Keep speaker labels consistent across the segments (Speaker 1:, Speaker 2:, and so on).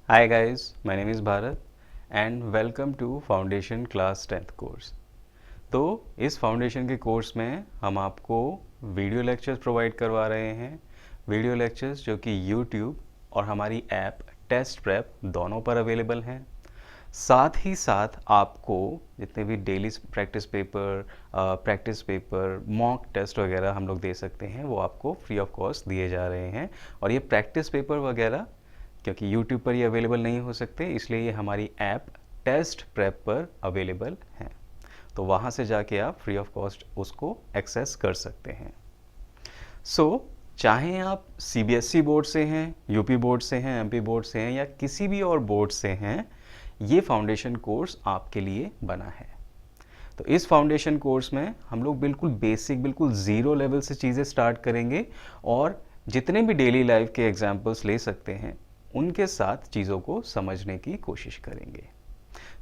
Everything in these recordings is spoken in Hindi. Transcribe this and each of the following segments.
Speaker 1: Hi guys, my name is Bharat and welcome to Foundation Class 10th course. तो इस फाउंडेशन के कोर्स में हम आपको वीडियो लेक्चर्स प्रोवाइड करवा रहे हैं। वीडियो लेक्चर्स जो कि YouTube और हमारी ऐप टेस्ट प्रेप दोनों पर अवेलेबल हैं। साथ ही साथ आपको जितने भी daily practice paper, mock test वगैरह हम लोग दे सकते हैं, वो आपको फ्री ऑफ कॉस्ट दिए जा रहे हैं। और ये प्रैक्टिस पेपर वगैरह क्योंकि YouTube पर ये अवेलेबल नहीं हो सकते, इसलिए ये हमारी ऐप टेस्ट प्रेप पर अवेलेबल हैं। तो वहाँ से जाके आप फ्री ऑफ कॉस्ट उसको एक्सेस कर सकते हैं। चाहे आप CBSE बोर्ड से हैं, UP बोर्ड से हैं, MP बोर्ड से हैं या किसी भी और बोर्ड से हैं, ये फाउंडेशन कोर्स आपके लिए बना है। तो इस फाउंडेशन कोर्स में हम लोग बिल्कुल बेसिक, बिल्कुल ज़ीरो लेवल से चीज़ें स्टार्ट करेंगे और जितने भी डेली लाइफ के एग्जाम्पल्स ले सकते हैं उनके साथ चीज़ों को समझने की कोशिश करेंगे।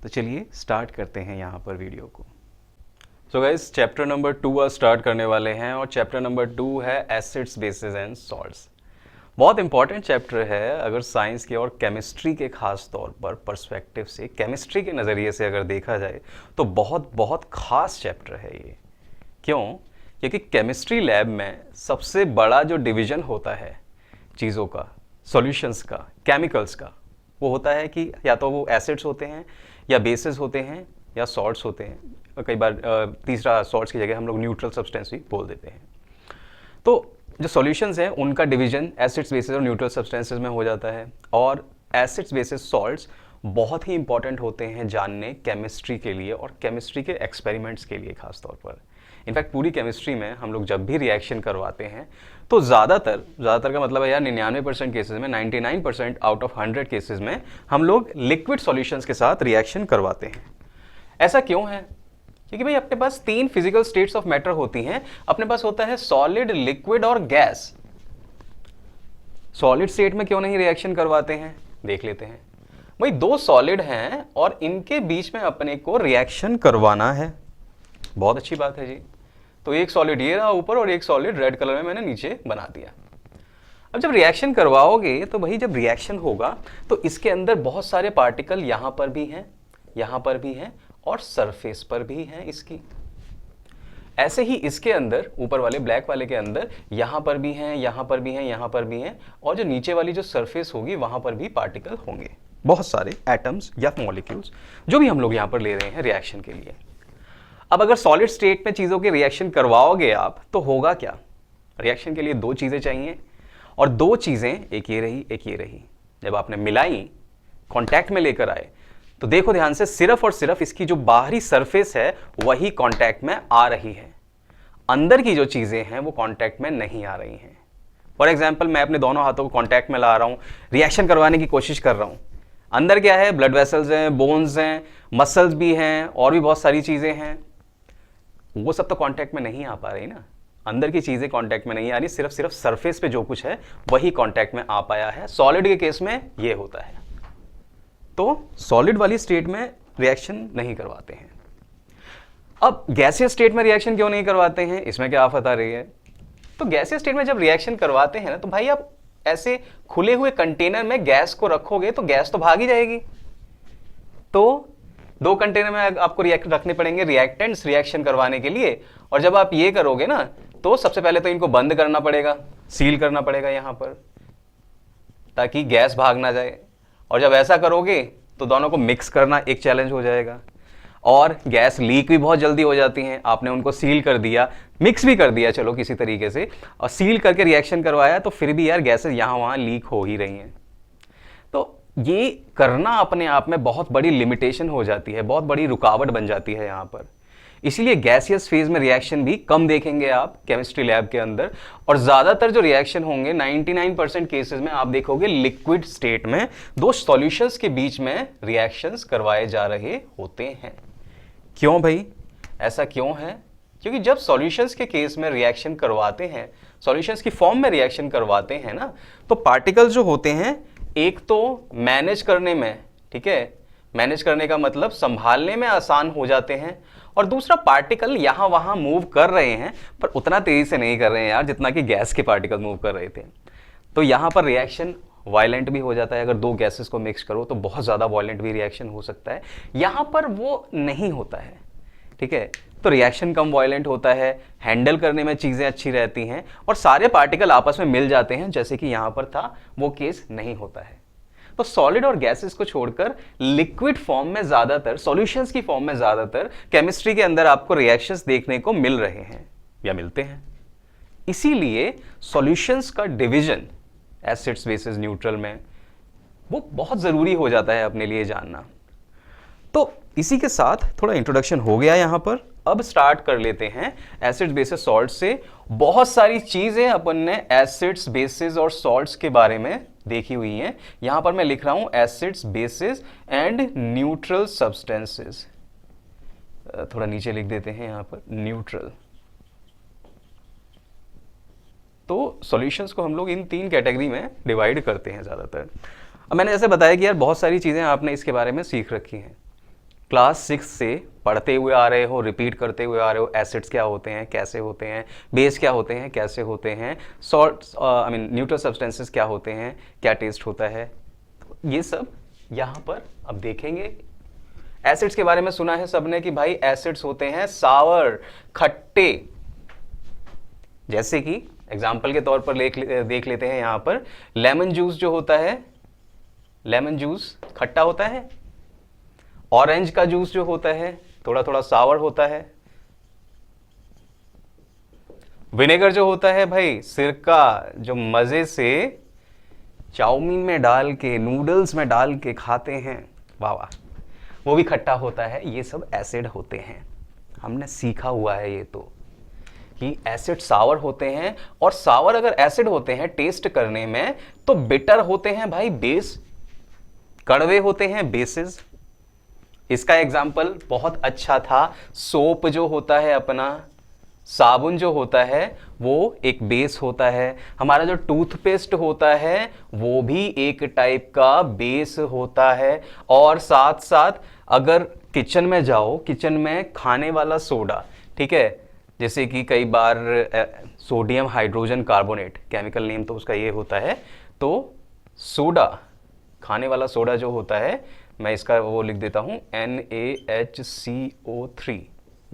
Speaker 1: तो चलिए स्टार्ट करते हैं यहाँ पर वीडियो को। सो गाइस, चैप्टर नंबर 2 आज स्टार्ट करने वाले हैं और चैप्टर नंबर 2 है एसिड्स, बेसिस एंड सॉल्ट्स। बहुत इंपॉर्टेंट चैप्टर है अगर साइंस के और केमिस्ट्री के खास तौर पर पर्सपेक्टिव से, केमिस्ट्री के नज़रिए से अगर देखा जाए तो बहुत बहुत खास चैप्टर है ये। क्यों? क्योंकि केमिस्ट्री लैब में सबसे बड़ा जो डिवीज़न होता है चीज़ों का, सॉल्यूशंस का, केमिकल्स का, वो होता है कि या तो वो एसिड्स होते हैं या बेसिस होते हैं या सॉल्ट्स होते हैं। कई बार तीसरा सॉल्ट्स की जगह हम लोग न्यूट्रल सब्सटेंस भी बोल देते हैं। तो जो सॉल्यूशंस हैं उनका डिवीजन एसिड्स, बेसिस और न्यूट्रल सब्सटेंसेस में हो जाता है। और एसिड्स, बेसिस, सॉल्ट्स बहुत ही इंपॉर्टेंट होते हैं जानने केमिस्ट्री के लिए और केमिस्ट्री के एक्सपेरिमेंट्स के लिए खास तौर पर। इनफैक्ट पूरी केमिस्ट्री में हम लोग जब भी रिएक्शन करवाते हैं तो ज़्यादातर का मतलब है यार 99% केसेस में, 99% आउट ऑफ 100 केसेस में हम लोग लिक्विड सॉल्यूशंस के साथ रिएक्शन करवाते हैं। ऐसा क्यों है? क्योंकि भाई अपने पास 3 फिजिकल स्टेट्स ऑफ मैटर होती हैं। अपने पास होता है सॉलिड, लिक्विड और गैस। सॉलिड स्टेट में क्यों नहीं रिएक्शन करवाते हैं, देख लेते हैं। भाई 2 सॉलिड हैं और इनके बीच में अपने को रिएक्शन करवाना है। बहुत अच्छी बात है जी। तो एक सॉलिड ये रहा ऊपर और एक सॉलिड रेड कलर में मैंने नीचे बना दिया। अब जब रिएक्शन करवाओगे तो भाई जब रिएक्शन होगा तो इसके अंदर बहुत सारे पार्टिकल यहाँ पर भी हैं, यहाँ पर भी हैं और सरफेस पर भी हैं इसकी। ऐसे ही इसके अंदर, ऊपर वाले ब्लैक वाले के अंदर यहाँ पर भी हैं, यहाँ पर भी हैं, यहाँ पर भी हैं, और जो नीचे वाली जो सरफेस होगी वहाँ पर भी पार्टिकल होंगे, बहुत सारे एटम्स या मॉलिक्यूल्स, जो भी हम लोग यहाँ पर ले रहे हैं रिएक्शन के लिए। अब अगर सॉलिड स्टेट में चीज़ों के रिएक्शन करवाओगे आप तो होगा क्या? रिएक्शन के लिए 2 चीज़ें चाहिए और 2 चीज़ें, एक ये रही, एक ये रही। जब आपने मिलाई, कांटेक्ट में लेकर आए, तो देखो ध्यान से, सिर्फ और सिर्फ इसकी जो बाहरी सरफेस है वही कांटेक्ट में आ रही है। अंदर की जो चीज़ें हैं वो कांटेक्ट में नहीं आ रही हैं। फॉर एग्जाम्पल, मैं अपने दोनों हाथों को कांटेक्ट में ला रहा हूँ, रिएक्शन करवाने की कोशिश कर रहा हूँ। अंदर क्या है? ब्लड वेसल्स हैं, बोन्स हैं, मसल्स भी हैं और भी बहुत सारी चीज़ें हैं। वो सब तो कांटेक्ट में नहीं आ पा रही ना। अंदर की चीज़ें कांटेक्ट में नहीं आ रही, सिर्फ सरफेस पे जो कुछ है वही कांटेक्ट में आ पाया है। सॉलिड के केस में ये होता है। तो सॉलिड वाली स्टेट में रिएक्शन नहीं करवाते हैं। अब गैसियस स्टेट में रिएक्शन क्यों नहीं करवाते हैं, इसमें क्या आफत आ रही है? तो गैसियस स्टेट में जब रिएक्शन करवाते हैं ना, तो भाई आप ऐसे खुले हुए कंटेनर में गैस को रखोगे तो गैस तो भाग ही जाएगी। तो 2 कंटेनर में आपको रखने पड़ेंगे रिएक्टेंट्स रिएक्शन करवाने के लिए। और जब आप ये करोगे ना तो सबसे पहले तो इनको बंद करना पड़ेगा, सील करना पड़ेगा यहाँ पर, ताकि गैस भाग ना जाए। और जब ऐसा करोगे तो दोनों को मिक्स करना एक चैलेंज हो जाएगा और गैस लीक भी बहुत जल्दी हो जाती हैं। आपने उनको सील कर दिया, मिक्स भी कर दिया चलो किसी तरीके से, और सील करके रिएक्शन करवाया तो फिर भी यार गैसेस यहाँ वहाँ लीक हो ही रही हैं। तो ये करना अपने आप में बहुत बड़ी लिमिटेशन हो जाती है, बहुत बड़ी रुकावट बन जाती है यहाँ पर। इसीलिए गैसियस फेज में रिएक्शन भी कम देखेंगे आप केमिस्ट्री लैब के अंदर। और ज़्यादातर जो रिएक्शन होंगे 99% केसेस में आप देखोगे लिक्विड स्टेट में 2 सॉल्यूशंस के बीच में रिएक्शंस करवाए जा रहे होते हैं। क्यों भाई, ऐसा क्यों है? क्योंकि जब सॉल्यूशंस के केस में रिएक्शन करवाते हैं, सॉल्यूशंस की फॉर्म में रिएक्शन करवाते हैं ना, तो पार्टिकल्स जो होते हैं एक तो मैनेज करने में, ठीक है, मैनेज करने का मतलब संभालने में आसान हो जाते हैं, और दूसरा पार्टिकल यहाँ वहाँ मूव कर रहे हैं पर उतना तेजी से नहीं कर रहे हैं यार जितना कि गैस के पार्टिकल मूव कर रहे थे। तो यहाँ पर रिएक्शन वायलेंट भी हो जाता है। अगर दो गैसेस को मिक्स करो तो बहुत ज़्यादा वायलेंट भी रिएक्शन हो सकता है। यहाँ पर वो नहीं होता है, ठीक है। तो रिएक्शन कम वायलेंट होता है, हैंडल करने में चीज़ें अच्छी रहती हैं और सारे पार्टिकल आपस में मिल जाते हैं, जैसे कि यहाँ पर था वो केस नहीं होता है। तो सॉलिड और गैसेस को छोड़कर लिक्विड फॉर्म में ज़्यादातर, सॉल्यूशंस की फॉर्म में ज़्यादातर केमिस्ट्री के अंदर आपको रिएक्शंस देखने को मिल रहे हैं या मिलते हैं। इसीलिए सॉल्यूशंस का डिवीजन एसिड्स, बेसिस, न्यूट्रल में वो बहुत ज़रूरी हो जाता है अपने लिए जानना। तो इसी के साथ थोड़ा इंट्रोडक्शन हो गया यहाँ पर। अब स्टार्ट कर लेते हैं एसिड्स, बेसिस, सॉल्ट से। बहुत सारी चीज़ें अपन ने एसिड्स, बेसिस और सॉल्ट्स के बारे में देखी हुई हैं। यहाँ पर मैं लिख रहा हूँ acids, basis and neutral substances. थोड़ा नीचे लिख देते हैं यहाँ पर न्यूट्रल। तो सॉल्यूशंस को हम लोग इन 3 कैटेगरी में डिवाइड करते हैं ज़्यादातर। अब मैंने जैसे बताया कि यार बहुत सारी चीज़ें आपने इसके बारे में सीख रखी हैं, क्लास 6 से पढ़ते हुए आ रहे हो, रिपीट करते हुए आ रहे हो। एसिड्स क्या होते हैं, कैसे होते हैं, बेस क्या होते हैं, कैसे होते हैं, सॉल्ट्स न्यूट्रल सब्सटेंसेस क्या होते हैं, क्या टेस्ट होता है, ये सब यहाँ पर अब देखेंगे। एसिड्स के बारे में सुना है सबने कि भाई एसिड्स होते हैं सावर, खट्टे। जैसे कि एग्जाम्पल के तौर पर देख लेते हैं यहाँ पर लेमन जूस जो होता है, लेमन जूस खट्टा होता है। ऑरेंज का जूस जो होता है थोड़ा थोड़ा सावर होता है। विनेगर जो होता है भाई, सिरका, जो मजे से चाउमीन में डाल के, नूडल्स में डाल के खाते हैं, वाह वाह, वो भी खट्टा होता है। ये सब एसिड होते हैं, हमने सीखा हुआ है ये तो, कि एसिड सावर होते हैं। और सावर अगर एसिड होते हैं टेस्ट करने में, तो बिटर होते हैं भाई बेस, कड़वे होते हैं बेसिस। इसका एग्जाम्पल बहुत अच्छा था, सोप जो होता है अपना, साबुन जो होता है वो एक बेस होता है। हमारा जो टूथपेस्ट होता है वो भी एक टाइप का बेस होता है। और साथ साथ अगर किचन में जाओ, किचन में खाने वाला सोडा, ठीक है, जैसे कि कई बार sodium hydrogen carbonate, chemical name तो उसका ये होता है। तो सोडा, खाने वाला सोडा जो होता है, मैं इसका वो लिख देता हूँ NaHCO3,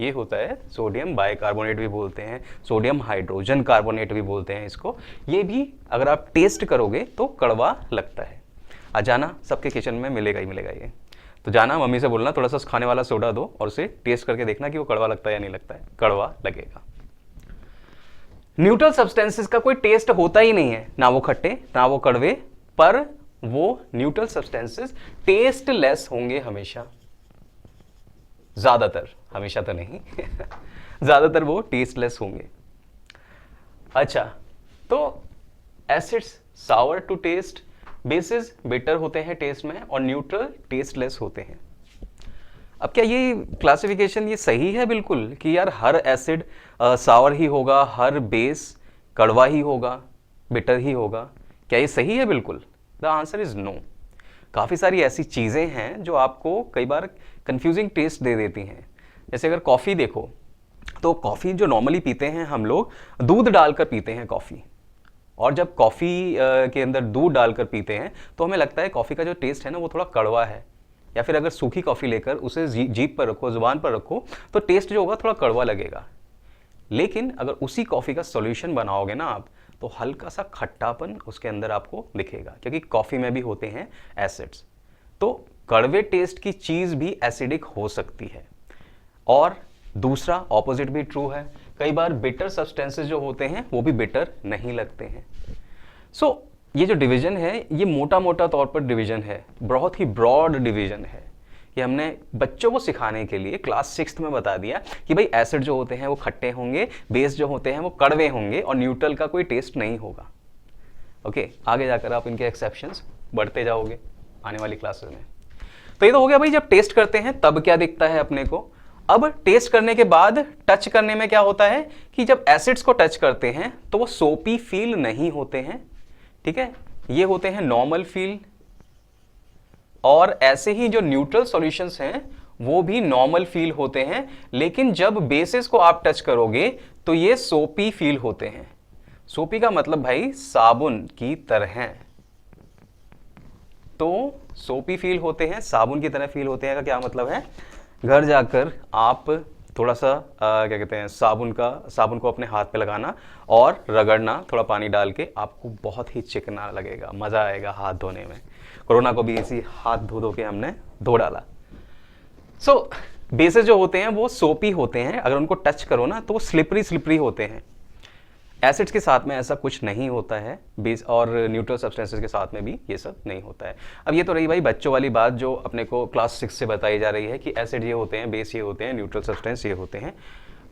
Speaker 1: ये होता है सोडियम बाइकार्बोनेट भी बोलते हैं, सोडियम हाइड्रोजन कार्बोनेट भी बोलते हैं इसको। ये भी अगर आप टेस्ट करोगे तो कड़वा लगता है। जाना सबके किचन में मिलेगा ही मिलेगा ये, तो जाना मम्मी से बोलना थोड़ा सा खाने वाला सोडा दो और उसे टेस्ट करके देखना कि वो कड़वा लगता है या नहीं लगता है। कड़वा लगेगा। न्यूट्रल सब्सटेंसेस का कोई टेस्ट होता ही नहीं है, ना वो खट्टे ना वो कड़वे, पर वो न्यूट्रल सब्सटेंसेस टेस्टलेस होंगे हमेशा, ज्यादातर, हमेशा तो नहीं ज्यादातर वो टेस्टलेस होंगे। अच्छा, तो acids sour to taste, bases bitter होते हैं टेस्ट में, और न्यूट्रल टेस्टलेस होते हैं। अब क्या ये क्लासिफिकेशन ये सही है बिल्कुल कि यार हर एसिड सावर ही होगा, हर बेस कड़वा ही होगा, बिटर ही होगा? क्या ये सही है बिल्कुल? The answer is no. काफ़ी सारी ऐसी चीज़ें हैं जो आपको कई बार कंफ्यूजिंग टेस्ट दे देती हैं। जैसे अगर कॉफ़ी देखो, तो कॉफ़ी जो नॉर्मली पीते हैं हम लोग, दूध डालकर पीते हैं कॉफ़ी, और जब कॉफ़ी के अंदर दूध डालकर पीते हैं तो हमें लगता है कॉफ़ी का जो टेस्ट है ना वो थोड़ा कड़वा है। या फिर अगर सूखी कॉफ़ी लेकर उसे जीभ पर रखो, ज़ुबान पर रखो, तो टेस्ट जो होगा थोड़ा कड़वा लगेगा। लेकिन अगर उसी कॉफ़ी का सॉल्यूशन बनाओगे ना आप, तो हल्का सा खट्टापन उसके अंदर आपको दिखेगा, क्योंकि कॉफ़ी में भी होते हैं एसिड्स। तो कड़वे टेस्ट की चीज़ भी एसिडिक हो सकती है। और दूसरा ऑपोजिट भी ट्रू है, कई बार बिटर सब्सटेंसेस जो होते हैं वो भी बिटर नहीं लगते हैं। सो ये जो डिवीजन है ये मोटा मोटा तौर पर डिवीजन है, बहुत ही ब्रॉड डिवीजन है। ये हमने बच्चों को सिखाने के लिए क्लास 6 में बता दिया कि भाई एसिड जो होते हैं वो खट्टे होंगे, बेस जो होते हैं वो कड़वे होंगे, और न्यूट्रल का कोई टेस्ट नहीं होगा। ओके, आगे जाकर आप इनके एक्सेप्शंस बढ़ते जाओगे आने वाली क्लासेस में। तो ये तो हो गया भाई जब टेस्ट करते हैं तब क्या दिखता है अपने को। अब टेस्ट करने के बाद टच करने में क्या होता है कि जब एसिड्स को टच करते हैं तो वो सोपी फील नहीं होते हैं, ठीक है, ये होते हैं नॉर्मल फील। और ऐसे ही जो न्यूट्रल सॉल्यूशंस हैं वो भी नॉर्मल फील होते हैं, लेकिन जब बेसिस को आप टच करोगे तो ये सोपी फील होते हैं। सोपी का मतलब भाई साबुन की तरह। तो सोपी फील होते हैं, साबुन की तरह फील होते हैं का क्या मतलब है, घर जाकर आप थोड़ा सा क्या कहते हैं, साबुन को अपने हाथ पे लगाना और रगड़ना थोड़ा पानी डाल के, आपको बहुत ही चिकना लगेगा, मज़ा आएगा हाथ धोने में। कोरोना को भी इसी हाथ धो धो के हमने धो डाला। सो बेसेस जो होते हैं वो सोपी होते हैं, अगर उनको टच करो ना तो वो स्लिपरी होते हैं। एसिड्स के साथ में ऐसा कुछ नहीं होता है, बेस और न्यूट्रल सब्सटेंसेस के साथ में भी ये सब नहीं होता है। अब ये तो रही भाई बच्चों वाली बात जो अपने को क्लास 6 से बताई जा रही है कि एसिड ये होते हैं, बेस ये होते हैं, न्यूट्रल सब्सटेंस ये होते हैं।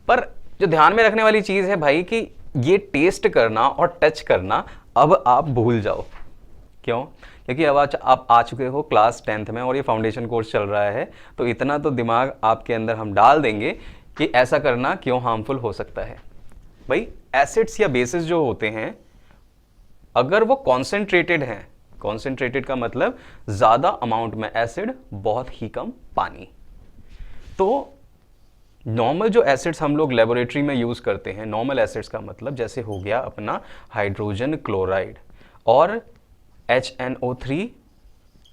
Speaker 1: पर जो ध्यान में रखने वाली चीज़ है भाई कि ये टेस्ट करना और टच करना अब आप भूल जाओ। क्यों? क्योंकि अब आप आ चुके हो क्लास 10th में और ये फाउंडेशन कोर्स चल रहा है, तो इतना तो दिमाग आपके अंदर हम डाल देंगे कि ऐसा करना क्यों हार्मफुल हो सकता है। भाई एसिड्स या बेसिस जो होते हैं अगर वो कॉन्सेंट्रेटेड हैं, कॉन्सेंट्रेटेड का मतलब ज़्यादा अमाउंट में एसिड, बहुत ही कम पानी, तो नॉर्मल जो एसिड्स हम लोग लेबोरेटरी में यूज़ करते हैं, नॉर्मल एसिड्स का मतलब जैसे हो गया अपना हाइड्रोजन क्लोराइड और HNO3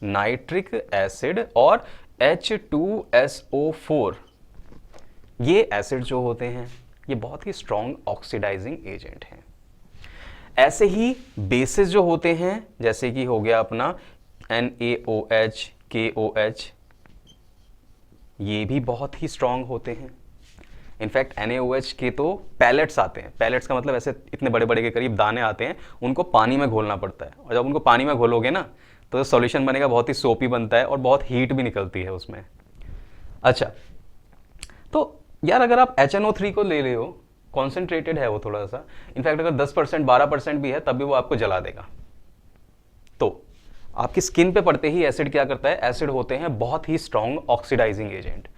Speaker 1: नाइट्रिक एसिड और H2SO4, ये एसिड जो होते हैं ये बहुत ही स्ट्रॉन्ग ऑक्सीडाइजिंग एजेंट हैं। ऐसे ही बेसिस जो होते हैं जैसे कि हो गया अपना NaOH, KOH, ये भी बहुत ही स्ट्रॉन्ग होते हैं। इनफैक्ट NaOH के तो पैलेट्स आते हैं, पैलेट्स का मतलब ऐसे इतने बड़े बड़े के करीब दाने आते हैं, उनको पानी में घोलना पड़ता है, और जब उनको पानी में घोलोगे ना तो सॉल्यूशन बनेगा बहुत ही सोपी बनता है और बहुत हीट भी निकलती है उसमें। अच्छा, तो यार अगर आप HNO3 को ले रहे हो, कॉन्सेंट्रेटेड है वो थोड़ा सा, इनफैक्ट अगर 10% 12% भी है तब भी वो आपको जला देगा। तो आपकी स्किन पे पड़ते ही एसिड क्या करता है, एसिड होते हैं बहुत ही स्ट्रॉन्ग ऑक्सीडाइजिंग एजेंट।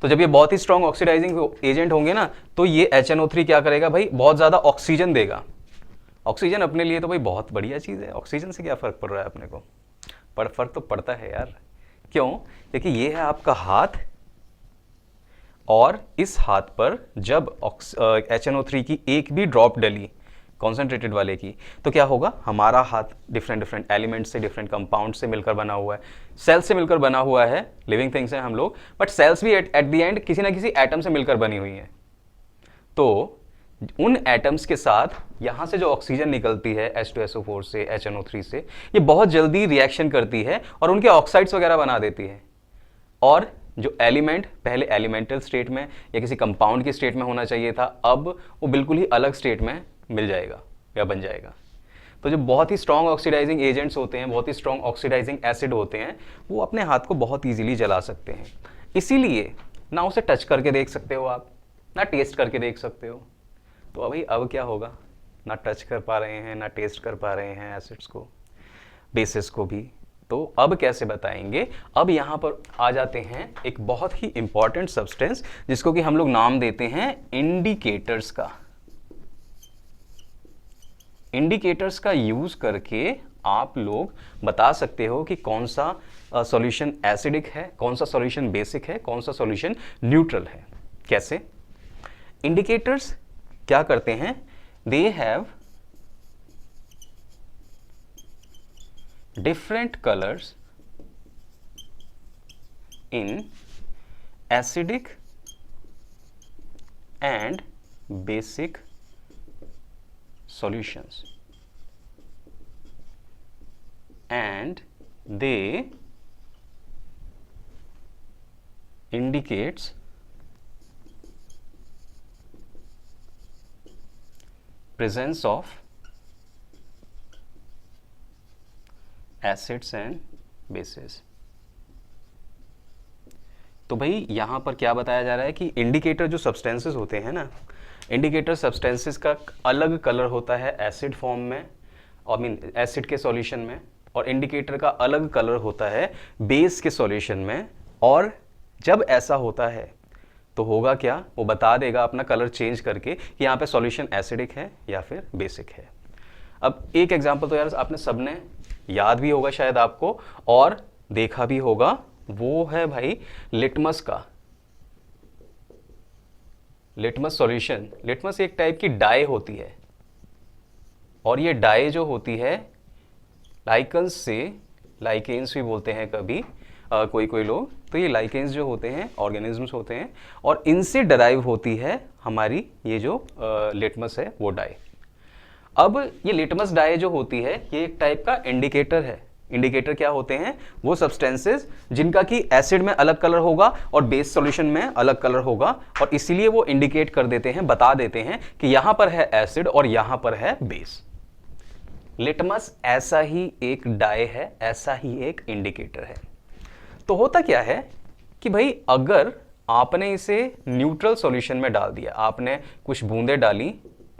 Speaker 1: तो जब ये बहुत ही स्ट्रॉन्ग ऑक्सीडाइजिंग एजेंट होंगे ना तो ये HNO3 क्या करेगा भाई, बहुत ज़्यादा ऑक्सीजन देगा। ऑक्सीजन अपने लिए तो भाई बहुत बढ़िया चीज़ है, ऑक्सीजन से क्या फ़र्क पड़ रहा है अपने को, पर फर्क तो पड़ता है यार। क्यों? क्योंकि ये है आपका हाथ, और इस हाथ पर जब HNO3 की एक भी ड्रॉप डली कॉन्सेंट्रेटेड वाले की, तो क्या होगा, हमारा हाथ डिफरेंट एलिमेंट से, डिफरेंट कंपाउंड से मिलकर बना हुआ है, सेल्स से मिलकर बना हुआ है, लिविंग थिंग्स हैं हम लोग, बट सेल्स भी एट द एंड किसी ना किसी एटम से मिलकर बनी हुई हैं। तो उन एटम्स के साथ यहाँ से जो ऑक्सीजन निकलती है H2SO4 से, HNO3 से, ये बहुत जल्दी रिएक्शन करती है और उनके ऑक्साइड्स वगैरह बना देती है, और जो एलिमेंट पहले एलिमेंटल स्टेट में या किसी कंपाउंड की स्टेट में होना चाहिए था, अब वो बिल्कुल ही अलग स्टेट में मिल जाएगा या बन जाएगा। तो जो बहुत ही स्ट्रॉन्ग ऑक्सीडाइजिंग एजेंट्स होते हैं, बहुत ही स्ट्रॉन्ग ऑक्सीडाइजिंग एसिड होते हैं, वो अपने हाथ को बहुत ईजिली जला सकते हैं। इसीलिए ना उसे टच करके देख सकते हो आप, ना टेस्ट करके देख सकते हो। तो अभी अब क्या होगा, ना टच कर पा रहे हैं, ना टेस्ट कर पा रहे हैं एसिड्स को, बेसिस को भी, तो अब कैसे बताएंगे। अब यहाँ पर आ जाते हैं एक बहुत ही इंपॉर्टेंट सब्सटेंस जिसको कि हम लोग नाम देते हैं इंडिकेटर्स का। इंडिकेटर्स का यूज करके आप लोग बता सकते हो कि कौन सा सॉल्यूशन एसिडिक है, कौन सा सॉल्यूशन बेसिक है, कौन सा सॉल्यूशन न्यूट्रल है। कैसे? इंडिकेटर्स क्या करते हैं, they have different colors in acidic and basic solutions, and they indicates presence of acids and bases. तो भाई यहाँ पर क्या बताया जा रहा है कि इंडिकेटर जो सब्सटेंसेस होते हैं ना, इंडिकेटर सब्सटेंसेस का अलग कलर होता है एसिड फॉर्म में, और एसिड के सॉल्यूशन में, और इंडिकेटर का अलग कलर होता है बेस के सॉल्यूशन में। और जब ऐसा होता है तो होगा क्या, वो बता देगा अपना कलर चेंज करके कि यहाँ पे सॉल्यूशन एसिडिक है या फिर बेसिक है। अब एक एग्जांपल तो यार आपने सबने याद भी होगा शायद आपको, और देखा भी होगा, वो है भाई लिटमस का, लिटमस सॉल्यूशन। लिटमस एक टाइप की डाई होती है, और ये डाई जो होती है लाइकन्स से लाइकेन्स भी बोलते हैं कभी कोई कोई लोग। तो ये लाइकेन्स जो होते हैं ऑर्गेनिजम्स होते हैं और इनसे डराइव होती है हमारी ये जो लिटमस है वो डाई। अब ये लिटमस डाई जो होती है ये एक टाइप का इंडिकेटर है। इंडिकेटर क्या होते हैं? वो सब्सटेंसेस जिनका कि एसिड में अलग कलर होगा और बेस सॉल्यूशन में अलग कलर होगा, और इसीलिए वो इंडिकेट कर देते हैं, बता देते हैं कि यहां पर है एसिड और यहां पर है बेस। लिटमस ऐसा ही एक डाई है, ऐसा ही एक इंडिकेटर है। तो होता क्या है कि भाई अगर आपने इसे न्यूट्रल सॉल्यूशन में डाल दिया, आपने कुछ बूंदें डाली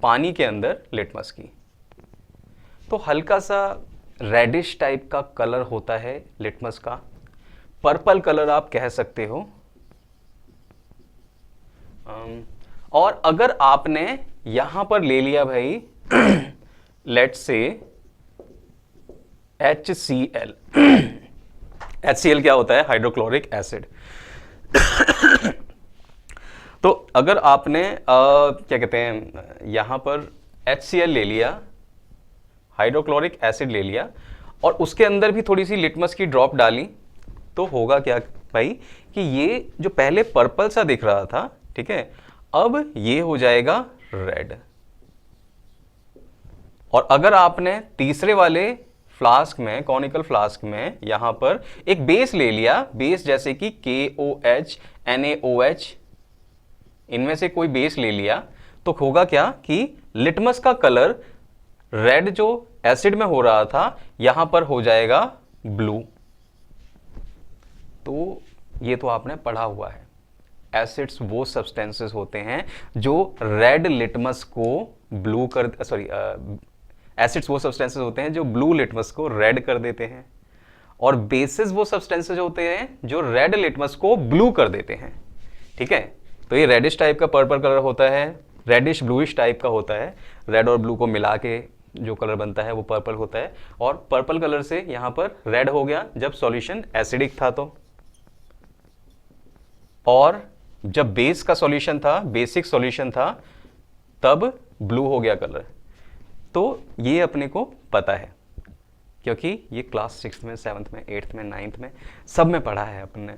Speaker 1: पानी के अंदर लिटमस की, तो हल्का सा रेडिश टाइप का कलर होता है लिटमस का, पर्पल कलर आप कह सकते हो। और अगर आपने यहां पर ले लिया भाई लेट्स से HCl HCl क्या होता है? Hydrochloric acid. तो अगर आपने क्या कहते हैं यहां पर HCl ले लिया, हाइड्रोक्लोरिक एसिड ले लिया, और उसके अंदर भी थोड़ी सी लिटमस की ड्रॉप डाली, तो होगा क्या भाई कि ये जो पहले पर्पल सा दिख रहा था, ठीक है, अब ये हो जाएगा रेड। और अगर आपने तीसरे वाले फ्लास्क में, कॉनिकल फ्लास्क में यहां पर एक बेस ले लिया, बेस जैसे कि KOH NaOH, इनमें से कोई बेस ले लिया, तो होगा क्या कि लिटमस का कलर रेड जो एसिड में हो रहा था यहां पर हो जाएगा ब्लू। तो ये तो आपने पढ़ा हुआ है, एसिड्स वो सब्सटेंसेस होते हैं जो रेड लिटमस को ब्लू कर, सॉरी एसिड्स वो सब्सटेंसेस होते हैं जो ब्लू लिटमस को रेड कर देते हैं, और बेसिस वो सब्सटेंसेस होते हैं जो रेड लिटमस को ब्लू कर देते हैं। ठीक है, तो ये रेडिश टाइप का पर्पल कलर होता है, रेडिश ब्लूइश टाइप का होता है, रेड और ब्लू को मिला के जो कलर बनता है वो पर्पल होता है। और पर्पल कलर से यहां पर रेड हो गया जब सॉल्यूशन एसिडिक था, तो और जब बेस का सॉल्यूशन था, बेसिक सॉल्यूशन था, तब ब्लू हो गया कलर। तो ये अपने को पता है क्योंकि ये क्लास 6th में, 7th में, 8th में, 9th में सब में पढ़ा है अपने।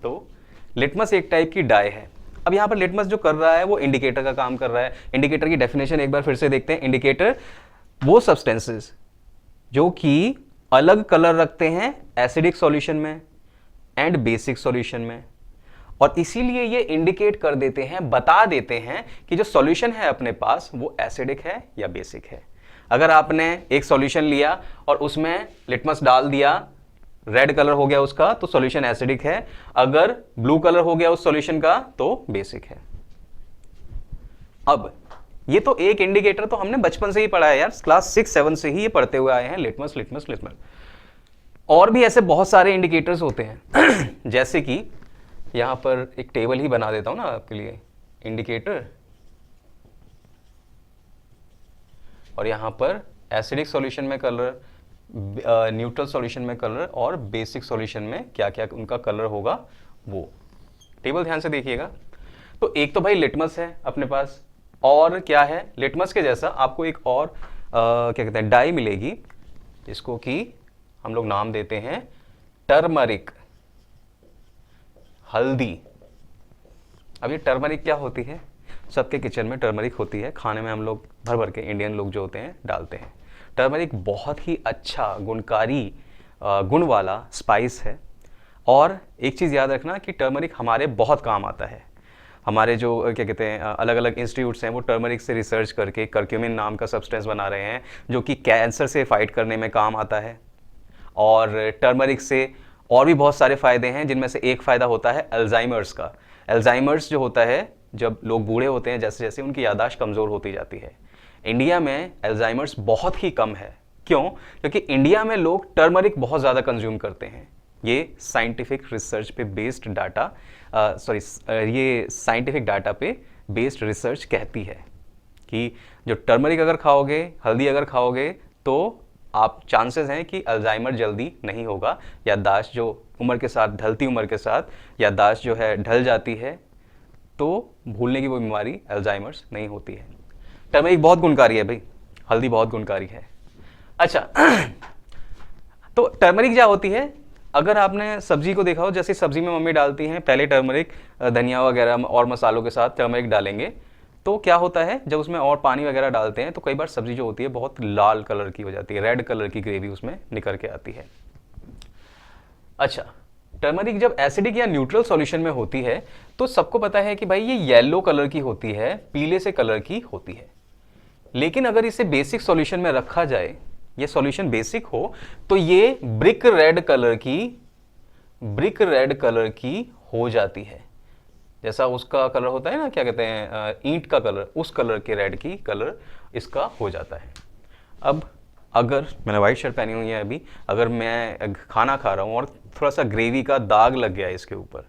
Speaker 1: तो लिटमस एक टाइप की डाई है। अब यहाँ पर लिटमस जो कर रहा है वो इंडिकेटर का काम कर रहा है। इंडिकेटर की डेफिनेशन एक बार फिर से देखते हैं। इंडिकेटर वो सब्सटेंसेस जो कि अलग कलर रखते हैं एसिडिक सॉल्यूशन में एंड बेसिक सॉल्यूशन में, और इसीलिए ये इंडिकेट कर देते हैं, बता देते हैं कि जो सॉल्यूशन है अपने पास वो एसिडिक है या बेसिक है। अगर आपने एक सॉल्यूशन लिया और उसमें लिटमस डाल दिया, रेड कलर हो गया उसका, तो सॉल्यूशन एसिडिक है। अगर ब्लू कलर हो गया उस सॉल्यूशन का तो बेसिक है। अब ये तो एक इंडिकेटर तो हमने बचपन से ही पढ़ा है यार, क्लास 6-7 से ही ये पढ़ते हुए आए हैं, लिटमस लिटमस लिटमस। और भी ऐसे बहुत सारे इंडिकेटर्स होते हैं जैसे कि यहां पर एक टेबल ही बना देता हूं ना आपके लिए, इंडिकेटर, और यहां पर एसिडिक सॉल्यूशन में कलर, न्यूट्रल सॉल्यूशन में कलर, और बेसिक सॉल्यूशन में क्या क्या उनका कलर होगा वो टेबल ध्यान से देखिएगा। तो एक तो भाई लिटमस है अपने पास, और क्या है, लिटमस के जैसा आपको एक और क्या कहते हैं डाई मिलेगी, जिसको कि हम लोग नाम देते हैं टर्मरिक, हल्दी। अब ये टर्मरिक क्या होती है? सबके किचन में टर्मरिक होती है, खाने में हम लोग भर भर के, इंडियन लोग जो होते हैं, डालते हैं। टर्मरिक बहुत ही अच्छा गुणकारी गुण वाला स्पाइस है। और एक चीज़ याद रखना कि टर्मरिक हमारे बहुत काम आता है। हमारे जो क्या कहते हैं अलग अलग इंस्टीट्यूट्स हैं वो टर्मरिक से रिसर्च करके करक्यूमिन नाम का सब्सटेंस बना रहे हैं जो कि कैंसर से फाइट करने में काम आता है। और टर्मरिक से और भी बहुत सारे फ़ायदे हैं, जिनमें से एक फ़ायदा होता है अल्जाइमर्स का। अल्जाइमर्स जो होता है, जब लोग बूढ़े होते हैं जैसे जैसे उनकी याददाश्त कमज़ोर होती जाती है। इंडिया में अल्जाइमर्स बहुत ही कम है। क्यों? क्योंकि इंडिया में लोग टर्मरिक बहुत ज़्यादा कंज्यूम करते हैं। ये साइंटिफिक रिसर्च पे बेस्ड डाटा, ये साइंटिफिक डाटा पे बेस्ड रिसर्च कहती है कि जो टर्मरिक अगर खाओगे, हल्दी अगर खाओगे, तो आप चांसेस हैं कि अल्जाइमर जल्दी नहीं होगा। याददाश्त जो उम्र के साथ, ढलती उम्र के साथ याददाश्त जो है ढल जाती है, तो भूलने की वो बीमारी अल्जाइमर्स नहीं होती है। टर्मरिक बहुत गुणकारी है भाई, हल्दी बहुत गुणकारी है। अच्छा तो टर्मरिक क्या होती है, अगर आपने सब्जी को देखा हो, जैसे सब्जी में मम्मी डालती हैं पहले टर्मरिक, धनिया वगैरह और मसालों के साथ टर्मरिक डालेंगे, तो क्या होता है जब उसमें और पानी वगैरह डालते हैं तो कई बार सब्जी जो होती है बहुत लाल कलर की हो जाती है, रेड कलर की ग्रेवी उसमें निकल के आती है। अच्छा, टर्मरिक जब एसिडिक या न्यूट्रल सॉल्यूशन में होती है तो सबको पता है कि भाई ये येलो कलर की होती है, पीले से कलर की होती है। लेकिन अगर इसे बेसिक सॉल्यूशन में रखा जाए, ये सॉल्यूशन बेसिक हो, तो ये ब्रिक रेड कलर की हो जाती है। जैसा उसका कलर होता है ना, क्या कहते हैं, ईंट का कलर, उस कलर के रेड की कलर इसका हो जाता है। अब अगर मैंने वाइट शर्ट पहनी हुई है अभी, अगर मैं खाना खा रहा हूँ और थोड़ा सा ग्रेवी का दाग लग गया इसके ऊपर,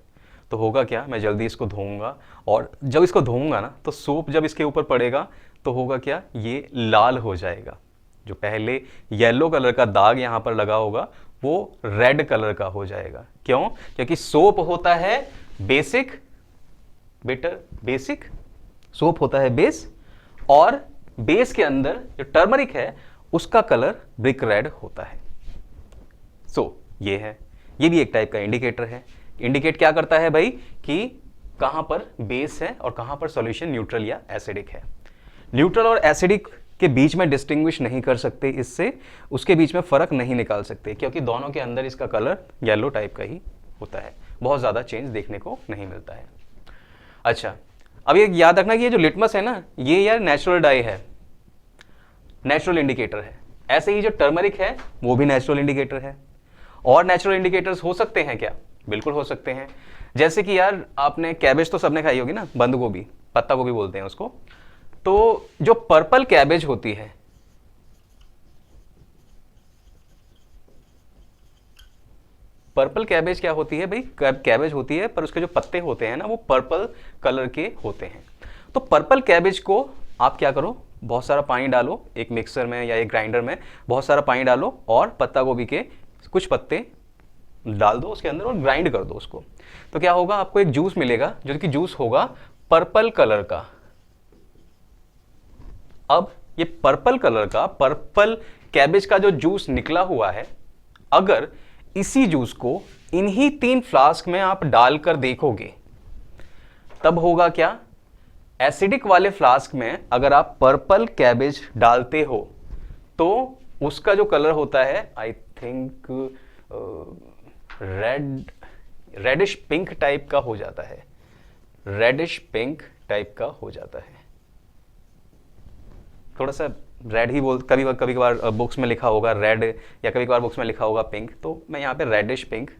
Speaker 1: तो होगा क्या, मैं जल्दी इसको धोऊंगा, और जब इसको धोऊंगा ना तो सोप जब इसके ऊपर पड़ेगा तो होगा क्या, ये लाल हो जाएगा। जो पहले येलो कलर का दाग यहाँ पर लगा होगा वो रेड कलर का हो जाएगा। क्यों? क्योंकि सोप होता है बेसिक, बेसिक सोप होता है बेस, और बेस के अंदर जो टर्मरिक है उसका कलर ब्रिक रेड होता है। ये है, ये भी एक टाइप का इंडिकेटर है। इंडिकेट क्या करता है भाई, कि कहां पर बेस है और कहां पर सॉल्यूशन न्यूट्रल या एसिडिक है। न्यूट्रल और एसिडिक के बीच में डिस्टिंग्विश नहीं कर सकते, इससे उसके बीच में फर्क नहीं निकाल सकते, क्योंकि दोनों के अंदर इसका कलर येलो टाइप का ही होता है, बहुत ज्यादा चेंज देखने को नहीं मिलता है। अच्छा, अब ये याद रखना कि ये जो लिटमस है ना, ये यार नेचुरल डाई है, नेचुरल इंडिकेटर है। ऐसे ही जो टर्मरिक है वो भी नेचुरल इंडिकेटर है। और नेचुरल इंडिकेटर्स हो सकते हैं क्या? बिल्कुल हो सकते हैं। जैसे कि यार आपने कैबेज तो सबने खाई होगी ना, बंद गोभी, पत्ता गोभी बोलते हैं उसको। तो जो पर्पल कैबेज होती है, पर्पल कैबेज क्या होती है भाई, कैबेज होती है पर उसके जो पत्ते होते हैं ना वो पर्पल कलर के होते हैं। तो पर्पल कैबेज को आप क्या करो, बहुत सारा पानी डालो एक मिक्सर में या एक ग्राइंडर में, बहुत सारा पानी डालो और पत्ता गोभी के कुछ पत्ते डाल दो उसके अंदर और ग्राइंड कर दो उसको। तो क्या होगा, आपको एक जूस मिलेगा जो कि जूस होगा पर्पल कलर का। अब ये पर्पल कलर का, पर्पल कैबेज का जो जूस निकला हुआ है, अगर इसी जूस को इन्हीं 3 फ्लास्क में आप डालकर देखोगे तब होगा क्या, एसिडिक वाले फ्लास्क में अगर आप पर्पल कैबेज डालते हो तो उसका जो कलर होता है I think reddish pink type का हो जाता है, रेडिश पिंक टाइप का हो जाता है। थोड़ा सा रेड ही बोल, कभी कभार बुक्स में लिखा होगा रेड या कभी कभार बुक्स में लिखा होगा पिंक, तो मैं यहाँ पे रेडिश पिंक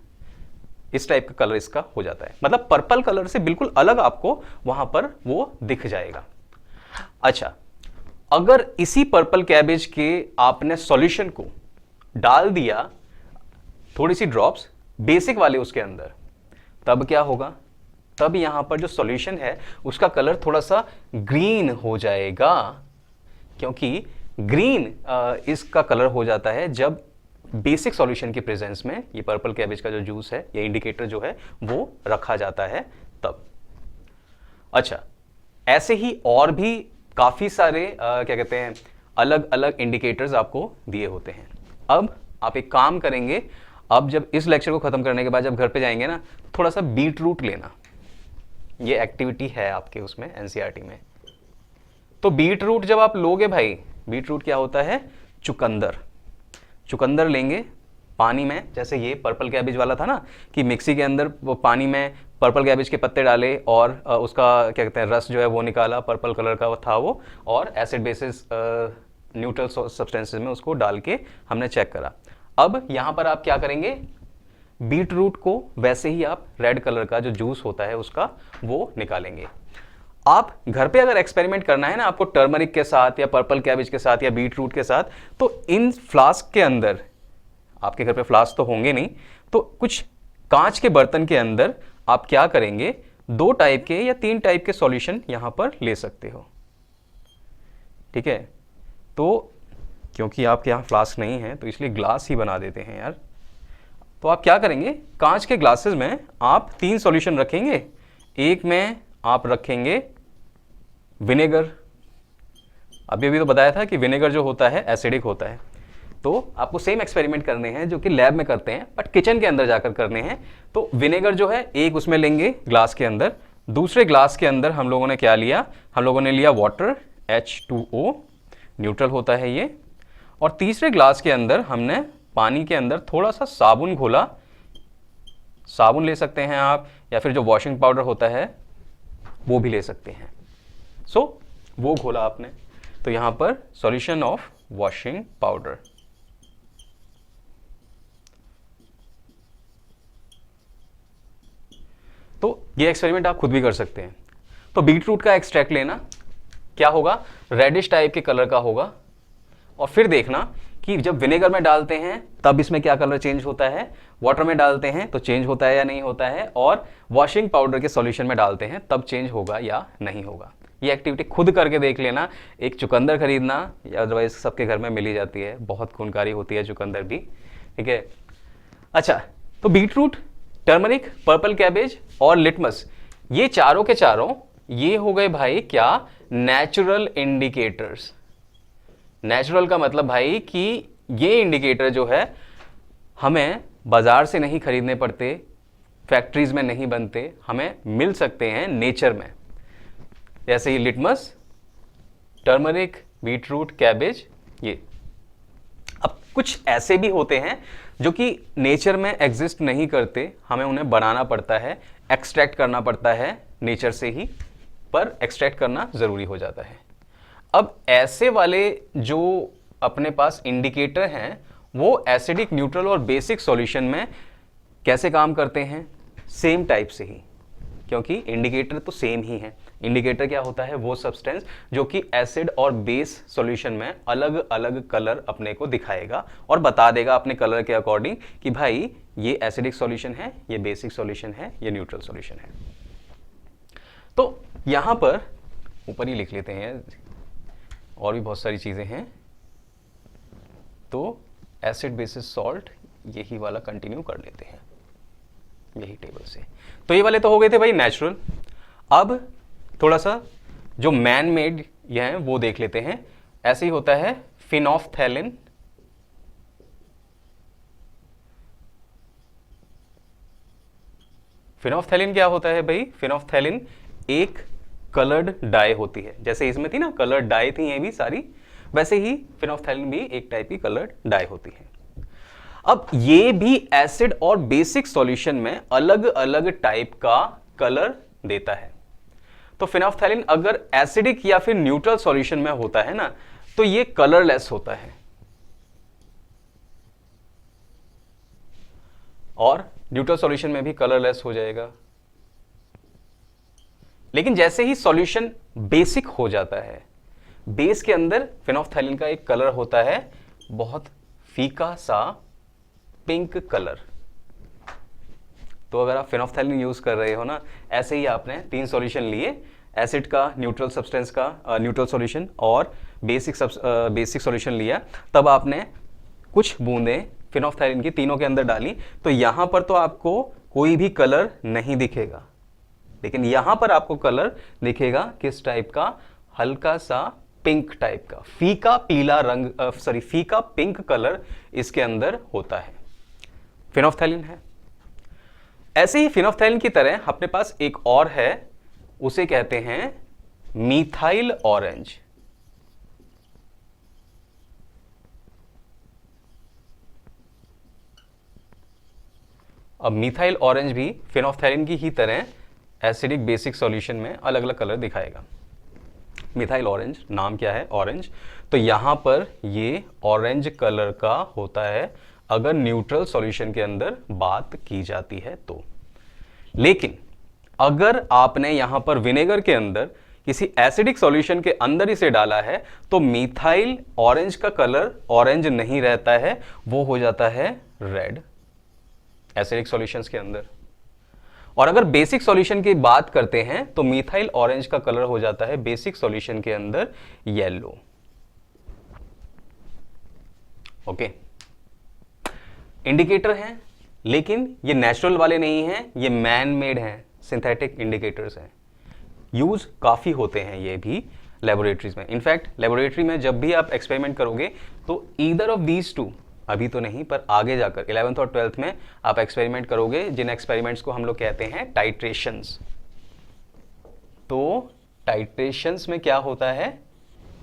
Speaker 1: इस टाइप का कलर इसका हो जाता है। मतलब पर्पल कलर से बिल्कुल अलग आपको वहां पर वो दिख जाएगा। अच्छा, अगर इसी पर्पल कैबेज के आपने सॉल्यूशन को डाल दिया थोड़ी सी ड्रॉप्स बेसिक वाले उसके अंदर, तब क्या होगा, तब यहां पर जो सॉल्यूशन है उसका कलर थोड़ा सा ग्रीन हो जाएगा। क्योंकि ग्रीन इसका कलर हो जाता है जब बेसिक सॉल्यूशन के प्रेजेंस में ये पर्पल कैबेज का जो जूस है, ये इंडिकेटर जो है वो रखा जाता है तब। अच्छा, ऐसे ही और भी काफी सारे क्या कहते हैं, अलग अलग इंडिकेटर्स आपको दिए होते हैं। अब आप एक काम करेंगे, अब जब इस लेक्चर को खत्म करने के बाद जब घर पे जाएंगे ना, थोड़ा सा बीट रूट लेना, ये एक्टिविटी है आपके उसमें एनसीईआरटी में। तो बीट रूट जब आप लोगे भाई, बीट रूट क्या होता है, चुकंदर, चुकंदर लेंगे पानी में, जैसे ये पर्पल कैबेज वाला था ना कि मिक्सी के अंदर वो पानी में पर्पल कैबेज के पत्ते डाले और उसका क्या कहते हैं रस जो है वो निकाला, पर्पल कलर का था वो, और एसिड बेसिस न्यूट्रल सब्सटेंसेस में उसको डाल के हमने चेक करा। अब यहाँ पर आप क्या करेंगे, बीट रूट को वैसे ही आप रेड कलर का जो जूस होता है उसका वो निकालेंगे। आप घर पे अगर एक्सपेरिमेंट करना है ना आपको टर्मरिक के साथ या पर्पल कैबेज के साथ या बीट रूट के साथ, तो इन फ्लास्क के अंदर, आपके घर पे फ्लास्क तो होंगे नहीं, तो कुछ कांच के बर्तन के अंदर आप क्या करेंगे, 2 टाइप के या 3 टाइप के सॉल्यूशन यहां पर ले सकते हो। ठीक है, तो क्योंकि आपके यहाँ फ्लास्क नहीं है तो इसलिए ग्लास ही बना देते हैं यार। तो आप क्या करेंगे, कांच के ग्लासेस में आप 3 सॉल्यूशन रखेंगे। एक में आप रखेंगे विनेगर, अभी तो बताया था कि विनेगर जो होता है एसिडिक होता है, तो आपको सेम एक्सपेरिमेंट करने हैं जो कि लैब में करते हैं, बट किचन के अंदर जाकर करने हैं। तो विनेगर जो है एक उसमें लेंगे ग्लास के अंदर, दूसरे ग्लास के अंदर हम लोगों ने क्या लिया, हम लोगों ने लिया वाटर H2O, न्यूट्रल होता है ये, और तीसरे ग्लास के अंदर हमने पानी के अंदर थोड़ा सा साबुन घोला। साबुन ले सकते हैं आप, या फिर जो वॉशिंग पाउडर होता है वो भी ले सकते हैं। सो वो घोला आपने, तो यहां पर सॉल्यूशन ऑफ वॉशिंग पाउडर। तो ये एक्सपेरिमेंट आप खुद भी कर सकते हैं। तो बीट रूट का एक्सट्रैक्ट लेना, क्या होगा, रेडिश टाइप के कलर का होगा, और फिर देखना कि जब विनेगर में डालते हैं तब इसमें क्या कलर चेंज होता है, वाटर में डालते हैं तो चेंज होता है या नहीं होता है, और वॉशिंग पाउडर के सॉल्यूशन में डालते हैं तब चेंज होगा या नहीं होगा। ये एक्टिविटी खुद करके देख लेना। एक चुकंदर खरीदना, या अदरवाइज सबके घर में मिल ही जाती है, बहुत गुणकारी होती है चुकंदर भी, ठीक है। अच्छा, तो beetroot, turmeric, purple cabbage और लिटमस, ये चारों के चारों ये हो गए भाई क्या, नेचुरल इंडिकेटर्स। नेचुरल का मतलब भाई कि ये इंडिकेटर जो है हमें बाजार से नहीं खरीदने पड़ते, फैक्ट्रीज में नहीं बनते, हमें मिल सकते हैं नेचर में। जैसे ही लिटमस, टर्मरिक, बीटरूट, कैबेज, ये। अब कुछ ऐसे भी होते हैं जो कि नेचर में एग्जिस्ट नहीं करते, हमें उन्हें बनाना पड़ता है, एक्सट्रैक्ट करना पड़ता है नेचर से ही, पर एक्सट्रैक्ट करना जरूरी हो जाता है। अब ऐसे वाले जो अपने पास इंडिकेटर हैं वो एसिडिक, न्यूट्रल और बेसिक सॉल्यूशन में कैसे काम करते हैं, सेम टाइप से ही, क्योंकि इंडिकेटर तो सेम ही है। इंडिकेटर क्या होता है, वो सब्सटेंस जो कि एसिड और बेस सॉल्यूशन में अलग अलग कलर अपने को दिखाएगा और बता देगा अपने कलर के अकॉर्डिंग कि भाई ये एसिडिक सॉल्यूशन है, ये बेसिक सॉल्यूशन है, ये न्यूट्रल सॉल्यूशन है। तो यहां पर ऊपर ही लिख लेते हैं, और भी बहुत सारी चीजें हैं। तो एसिड बेसिस सॉल्ट, यही वाला कंटिन्यू कर लेते हैं यही टेबल से। तो ये वाले तो हो गए थे भाई नेचुरल। अब थोड़ा सा जो मैन मेड ये हैं वो देख लेते हैं। ऐसे ही होता है फिनोफ्थैलिन, फिनोफ्थैलिन क्या होता है भाई, फिनोफ्थैलिन एक कलर्ड डाई होती है। जैसे इसमें थी ना कलर्ड डाई थी ये भी सारी, वैसे ही फिनोफ्थैलिन भी एक टाइप की कलर्ड डाई होती है। अब ये भी एसिड और बेसिक सॉल्यूशन में अलग अलग टाइप का कलर देता है। तो फिनोफ्थैलिन अगर एसिडिक या फिर न्यूट्रल सॉल्यूशन में होता है ना, तो ये कलरलेस होता है, और न्यूट्रल सॉल्यूशन में भी कलरलेस हो जाएगा। लेकिन जैसे ही सॉल्यूशन बेसिक हो जाता है, बेस के अंदर फिनोफ्थैलिन का एक कलर होता है, बहुत फीका सा पिंक कलर। तो अगर आप फिनोफ्थैलिन यूज कर रहे हो ना, ऐसे ही आपने 3 सॉल्यूशन लिए, एसिड का, न्यूट्रल सब्सटेंस का, न्यूट्रल सॉल्यूशन और बेसिक सॉल्यूशन लिया, तब आपने कुछ बूंदें फिनोफ्थैलिन की तीनों के अंदर डाली, तो यहां पर तो आपको कोई भी कलर नहीं दिखेगा, लेकिन यहां पर आपको कलर दिखेगा किस टाइप का, हल्का सा पिंक टाइप का, फीका पीला रंग, फीका पिंक कलर इसके अंदर होता है, फिनोफ्थैलिन है। ऐसे ही फिनोफ्थैलिन की तरह अपने पास एक और है, उसे कहते हैं मीथाइल ऑरेंज। अब मीथाइल ऑरेंज भी फिनोफ्थैलिन की ही तरह एसिडिक बेसिक सॉल्यूशन में अलग अलग कलर दिखाएगा। मिथाइल ऑरेंज, नाम क्या है, ऑरेंज। तो यहां पर ये ऑरेंज कलर का होता है अगर न्यूट्रल सॉल्यूशन के अंदर बात की जाती है तो। लेकिन अगर आपने यहां पर विनेगर के अंदर किसी एसिडिक सॉल्यूशन के अंदर इसे डाला है, तो मिथाइल ऑरेंज का कलर ऑरेंज नहीं रहता है, वो हो जाता है रेड एसिडिक सॉल्यूशंस के अंदर। और अगर बेसिक सॉल्यूशन की बात करते हैं तो मिथाइल ऑरेंज का कलर हो जाता है बेसिक सॉल्यूशन के अंदर येलो। ओके, इंडिकेटर हैं, लेकिन ये नेचुरल वाले नहीं हैं, ये मैन मेड हैं, सिंथेटिक इंडिकेटर्स हैं। यूज काफी होते हैं ये भी लेबोरेटरीज में। इनफैक्ट लेबोरेटरी में जब भी आप एक्सपेरिमेंट करोगे तो ईदर ऑफ दीज टू, अभी तो नहीं पर आगे जाकर 11th और 12th में आप एक्सपेरिमेंट करोगे, जिन एक्सपेरिमेंट्स को हम लोग कहते हैं टाइट्रेशंस। तो टाइट्रेशंस में क्या होता है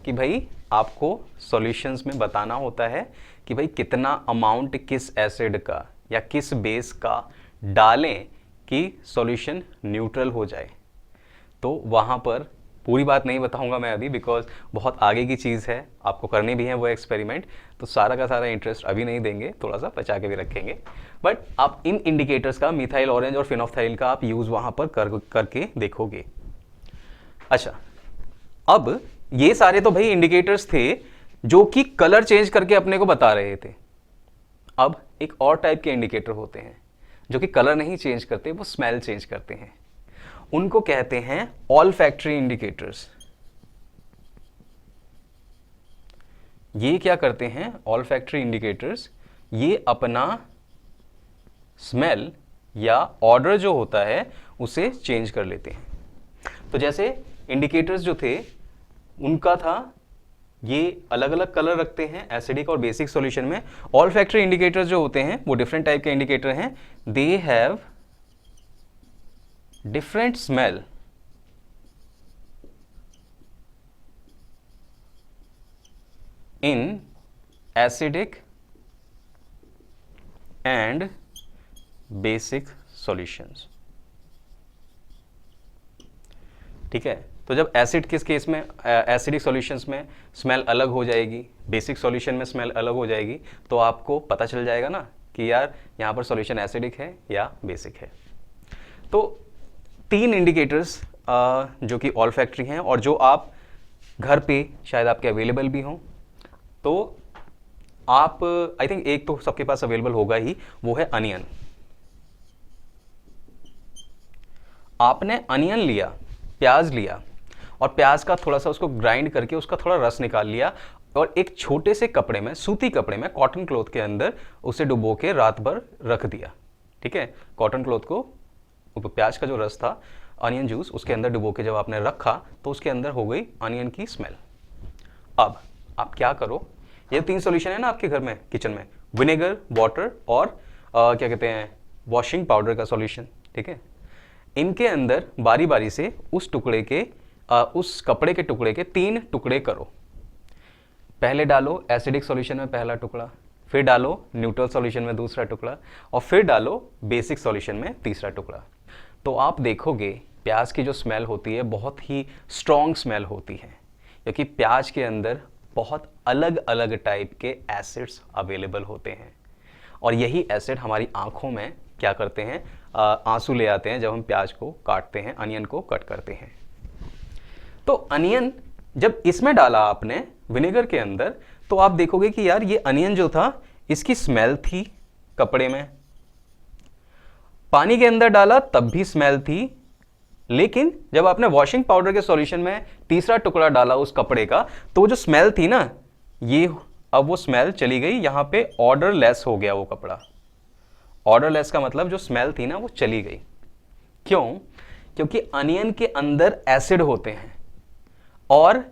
Speaker 1: कि भाई आपको सॉल्यूशंस में बताना होता है कि भाई कितना अमाउंट किस एसिड का या किस बेस का डालें कि सॉल्यूशन न्यूट्रल हो जाए। तो वहाँ पर पूरी बात नहीं बताऊंगा मैं अभी, बिकॉज बहुत आगे की चीज़ है, आपको करनी भी है वो एक्सपेरिमेंट, तो सारा का सारा इंटरेस्ट अभी नहीं देंगे, थोड़ा सा बचा के भी रखेंगे। बट आप इन इंडिकेटर्स का, मिथाइल ऑरेंज और फिनोल्फथालीन का आप यूज़ वहाँ पर करके देखोगे। अच्छा, अब ये सारे तो भाई इंडिकेटर्स थे जो कि कलर चेंज करके अपने को बता रहे थे। अब एक और टाइप के इंडिकेटर होते हैं जो कि कलर नहीं चेंज करते, वो स्मेल चेंज करते हैं। उनको कहते हैं ऑल्फैक्टरी इंडिकेटर्स। ये क्या करते हैं ऑल्फैक्टरी इंडिकेटर्स? ये अपना स्मेल या ऑर्डर जो होता है उसे चेंज कर लेते हैं। तो जैसे इंडिकेटर्स जो थे उनका था, ये अलग अलग कलर रखते हैं एसिडिक और बेसिक सॉल्यूशन में। ऑल्फैक्टरी इंडिकेटर्स जो होते हैं वो डिफरेंट टाइप के इंडिकेटर हैं। They have different smell in acidic and basic solutions. ठीक है, तो जब एसिड किस केस में, एसिडिक सॉल्यूशंस में स्मेल अलग हो जाएगी, बेसिक सॉल्यूशन में स्मेल अलग हो जाएगी, तो आपको पता चल जाएगा ना कि यार यहाँ पर सॉल्यूशन एसिडिक है या बेसिक है। तो 3 इंडिकेटर्स जो कि ऑल्फैक्टरी हैं और जो आप घर पे शायद आपके अवेलेबल भी हों। तो आप आई थिंक एक तो सबके पास अवेलेबल होगा ही, वो है अनियन। आपने अनियन लिया, प्याज लिया और प्याज का थोड़ा सा उसको ग्राइंड करके उसका थोड़ा रस निकाल लिया और एक छोटे से कपड़े में, सूती कपड़े में, कॉटन क्लॉथ के अंदर उसे डुबो के रात भर रख दिया। ठीक है, कॉटन क्लॉथ को, प्याज का जो रस था, अनियन जूस, उसके अंदर डुबो के जब आपने रखा तो उसके अंदर हो गई अनियन की स्मेल। अब आप क्या करो, ये 3 सॉल्यूशन है ना आपके घर में, किचन में, विनेगर, वाटर और क्या कहते हैं, वॉशिंग पाउडर का सॉल्यूशन। ठीक है, इनके अंदर बारी बारी से उस टुकड़े के, उस कपड़े के टुकड़े के 3 टुकड़े करो। पहले डालो एसिडिक सॉल्यूशन में पहला टुकड़ा, फिर डालो न्यूट्रल सॉल्यूशन में दूसरा टुकड़ा और फिर डालो बेसिक सॉल्यूशन में तीसरा टुकड़ा। तो आप देखोगे प्याज की जो स्मेल होती है बहुत ही स्ट्रॉन्ग स्मेल होती है, क्योंकि प्याज के अंदर बहुत अलग अलग टाइप के एसिड्स अवेलेबल होते हैं और यही एसिड हमारी आंखों में क्या करते हैं, आंसू ले आते हैं जब हम प्याज को काटते हैं, अनियन को कट करते हैं। तो अनियन जब इसमें डाला आपने विनेगर के अंदर, तो आप देखोगे कि यार ये अनियन जो था इसकी स्मेल थी कपड़े में, पानी के अंदर डाला तब भी स्मेल थी, लेकिन जब आपने वॉशिंग पाउडर के सॉल्यूशन में तीसरा टुकड़ा डाला उस कपड़े का, तो वो जो स्मेल थी ना, ये अब वो स्मेल चली गई, यहां पे ऑर्डरलेस हो गया वो कपड़ा। ऑर्डरलेस का मतलब जो स्मेल थी ना वो चली गई। क्यों? क्योंकि अनियन के अंदर एसिड होते हैं और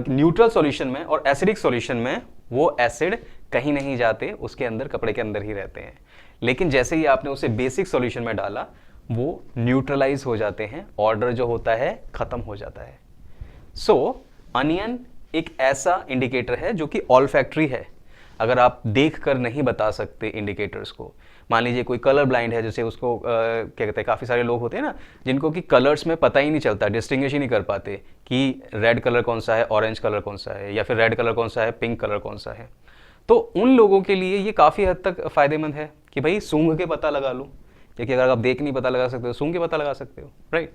Speaker 1: न्यूट्रल सॉल्यूशन में और एसिडिक सॉल्यूशन में वो एसिड कहीं नहीं जाते, उसके अंदर, कपड़े के अंदर ही रहते हैं। लेकिन जैसे ही आपने उसे बेसिक सॉल्यूशन में डाला वो न्यूट्रलाइज हो जाते हैं, ऑर्डर जो होता है खत्म हो जाता है। सो अनियन एक ऐसा इंडिकेटर है जो कि ऑल्फैक्टरी है। अगर आप देख कर नहीं बता सकते इंडिकेटर्स को, मान लीजिए कोई कलर ब्लाइंड है, जैसे उसको क्या कहते हैं, काफ़ी सारे लोग होते हैं ना जिनको कि कलर्स में पता ही नहीं चलता, डिस्टिंग्विश ही नहीं कर पाते कि रेड कलर कौन सा है, ऑरेंज कलर कौन सा है, या फिर रेड कलर कौन सा है, पिंक कलर कौन सा है। तो उन लोगों के लिए ये काफ़ी हद तक फ़ायदेमंद है कि भाई सूंघ के पता लगा लो, क्योंकि अगर आप देख नहीं पता लगा सकते हो, सूंघ के पता लगा सकते हो, राइट।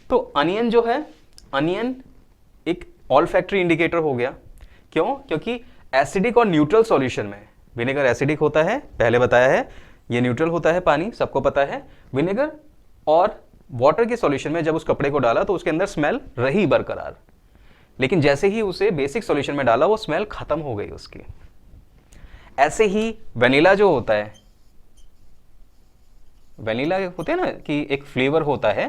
Speaker 1: तो अनियन जो है, अनियन एक ऑल्फैक्टरी इंडिकेटर हो गया। क्यों? क्योंकि एसिडिक और न्यूट्रल सॉल्यूशन में, विनेगर एसिडिक होता है, पहले बताया है, ये न्यूट्रल होता है पानी, सबको पता है। विनेगर और वाटर के सॉल्यूशन में जब उस कपड़े को डाला तो उसके अंदर स्मेल रही बरकरार, लेकिन जैसे ही उसे बेसिक सॉल्यूशन में डाला वो स्मेल खत्म हो गई उसकी। ऐसे ही वेनिला जो होता है, वेनिला होते हैं ना कि एक फ्लेवर होता है,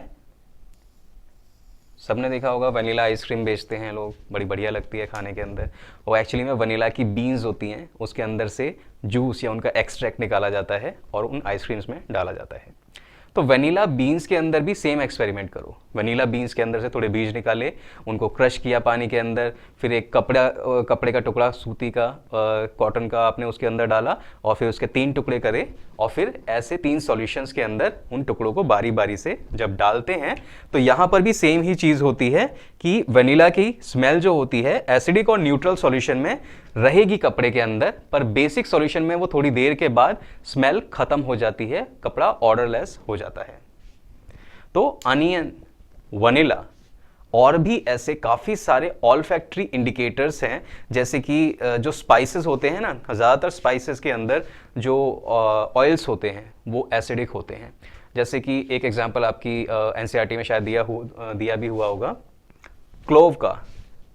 Speaker 1: सबने देखा होगा वनीला आइसक्रीम बेचते हैं लोग, बड़ी बढ़िया लगती है खाने के अंदर। वो एक्चुअली में वनीला की बीन्स होती हैं, उसके अंदर से जूस या उनका एक्सट्रैक्ट निकाला जाता है और उन आइसक्रीम्स में डाला जाता है। तो वनीला बीन्स के अंदर भी सेम एक्सपेरिमेंट करो। वनीला बीन्स के अंदर से थोड़े बीज निकाले, उनको क्रश किया पानी के अंदर, फिर एक कपड़े का टुकड़ा सूती का, कॉटन का आपने उसके अंदर डाला और फिर उसके 3 टुकड़े करे और फिर ऐसे 3 सॉल्यूशंस के अंदर उन टुकड़ों को बारी बारी से जब डालते हैं तो यहाँ पर भी सेम ही चीज़ होती है कि वनीला की स्मेल जो होती है एसिडिक और न्यूट्रल सॉल्यूशन में रहेगी कपड़े के अंदर, पर बेसिक सॉल्यूशन में वो थोड़ी देर के बाद स्मेल खत्म हो जाती है, कपड़ा ऑर्डरलेस हो जाता है। तो अनियन, वनीला और भी ऐसे काफ़ी सारे ऑल्फैक्टरी इंडिकेटर्स हैं, जैसे कि जो स्पाइसेस होते हैं ना, ज़्यादातर स्पाइसेस के अंदर जो ऑयल्स होते हैं वो एसिडिक होते हैं। जैसे कि एक एग्जांपल आपकी एनसीईआरटी में शायद दिया भी हुआ होगा, क्लोव का,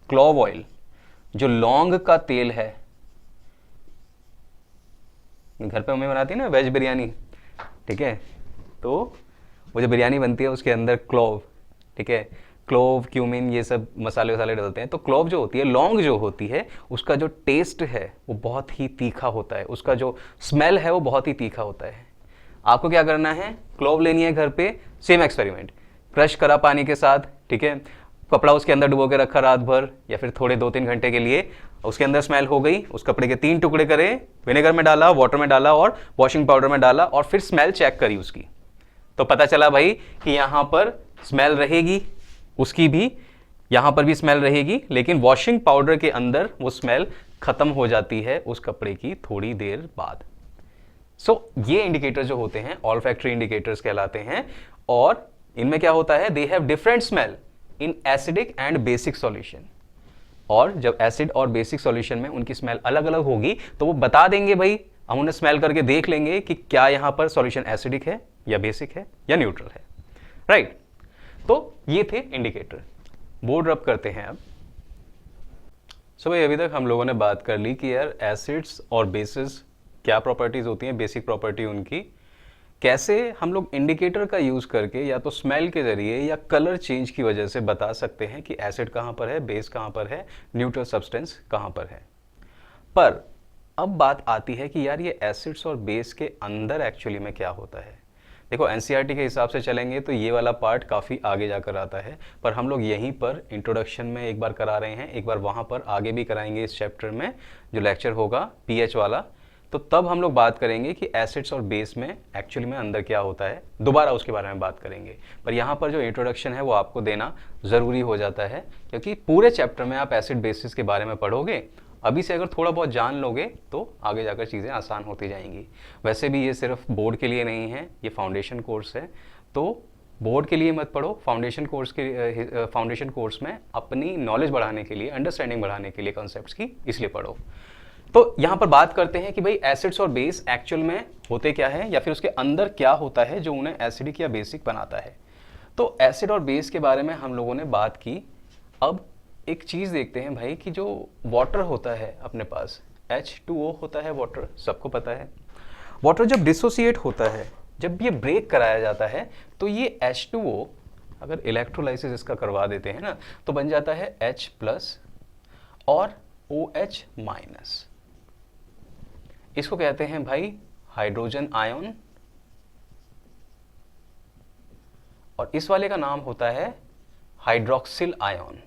Speaker 1: क्लोव ऑयल, जो लौंग का तेल है। घर पे मम्मी बनाती है ना वेज बिरयानी, ठीक है, तो वो जो बिरयानी बनती है उसके अंदर क्लोव, ठीक है, क्लोव, क्यूमिन, ये सब मसाले वसाले डालते हैं। तो क्लोव जो होती है, लौंग जो होती है, उसका जो टेस्ट है वो बहुत ही तीखा होता है, उसका जो स्मेल है वो बहुत ही तीखा होता है। आपको क्या करना है, क्लोव लेनी है घर पे, सेम एक्सपेरिमेंट, क्रश करा पानी के साथ, ठीक है, कपड़ा उसके अंदर डुबो के रखा रात भर या फिर थोड़े 2-3 घंटे के लिए, उसके अंदर स्मेल हो गई, उस कपड़े के 3 टुकड़े करे, विनेगर में डाला, वाटर में डाला और वॉशिंग पाउडर में डाला और फिर स्मेल चेक करी उसकी, तो पता चला भाई कि यहाँ पर स्मेल रहेगी, उसकी भी यहाँ पर भी स्मेल रहेगी, लेकिन वॉशिंग पाउडर के अंदर वो स्मेल खत्म हो जाती है उस कपड़े की थोड़ी देर बाद। सो ये इंडिकेटर जो होते हैं ऑल्फैक्टरी इंडिकेटर्स कहलाते हैं, और इनमें क्या होता है, they have different smell in acidic and basic solution. और जब एसिड और बेसिक सॉल्यूशन में उनकी स्मेल अलग अलग होगी तो वो बता देंगे भाई, हम उन्हें स्मेल करके देख लेंगे कि क्या यहाँ पर सॉल्यूशन एसिडिक है या बेसिक है या न्यूट्रल है, राइट। तो ये थे इंडिकेटर। बोर्ड रब करते हैं अब। सो भाई अभी तक हम लोगों ने बात कर ली कि यार एसिड्स और बेसिस क्या प्रॉपर्टीज होती हैं, बेसिक प्रॉपर्टी उनकी, कैसे हम लोग इंडिकेटर का यूज करके या तो स्मेल के जरिए या कलर चेंज की वजह से बता सकते हैं कि एसिड कहाँ पर है, बेस कहाँ पर है, न्यूट्रल सब्सटेंस कहाँ पर है। पर अब बात आती है कि यार ये एसिड्स और बेस के अंदर एक्चुअली में क्या होता है। देखो एनसीईआरटी के हिसाब से चलेंगे तो ये वाला पार्ट काफ़ी आगे जाकर आता है, पर हम लोग यहीं पर इंट्रोडक्शन में एक बार करा रहे हैं, एक बार वहाँ पर आगे भी कराएंगे इस चैप्टर में जो लेक्चर होगा पीएच वाला, तो तब हम लोग बात करेंगे कि एसिड्स और बेस में एक्चुअली में अंदर क्या होता है, दोबारा उसके बारे में बात करेंगे। पर यहाँ पर जो इंट्रोडक्शन है वो आपको देना ज़रूरी हो जाता है, क्योंकि पूरे चैप्टर में आप एसिड बेसिस के बारे में पढ़ोगे, अभी से अगर थोड़ा बहुत जान लोगे तो आगे जाकर चीज़ें आसान होती जाएंगी। वैसे भी ये सिर्फ बोर्ड के लिए नहीं है, ये फाउंडेशन कोर्स है, तो बोर्ड के लिए मत पढ़ो, फाउंडेशन कोर्स में अपनी नॉलेज बढ़ाने के लिए, अंडरस्टैंडिंग बढ़ाने के लिए कॉन्सेप्ट्स की, इसलिए पढ़ो। तो यहाँ पर बात करते हैं कि भाई एसिड्स और बेस एक्चुअल में होते क्या है या फिर उसके अंदर क्या होता है जो उन्हें एसिडिक या बेसिक बनाता है। तो एसिड और बेस के बारे में हम लोगों ने बात की। अब एक चीज़ देखते हैं भाई कि जो वाटर होता है अपने पास, H2O होता है वाटर, सबको पता है। वाटर जब डिसोसिएट होता है, जब ये ब्रेक कराया जाता है, तो ये H2O अगर इलेक्ट्रोलाइसिस इसका करवा देते हैं ना, तो बन जाता है H+ और OH-। इसको कहते हैं भाई हाइड्रोजन आयन, और इस वाले का नाम होता है हाइड्रोक्सिल आयन।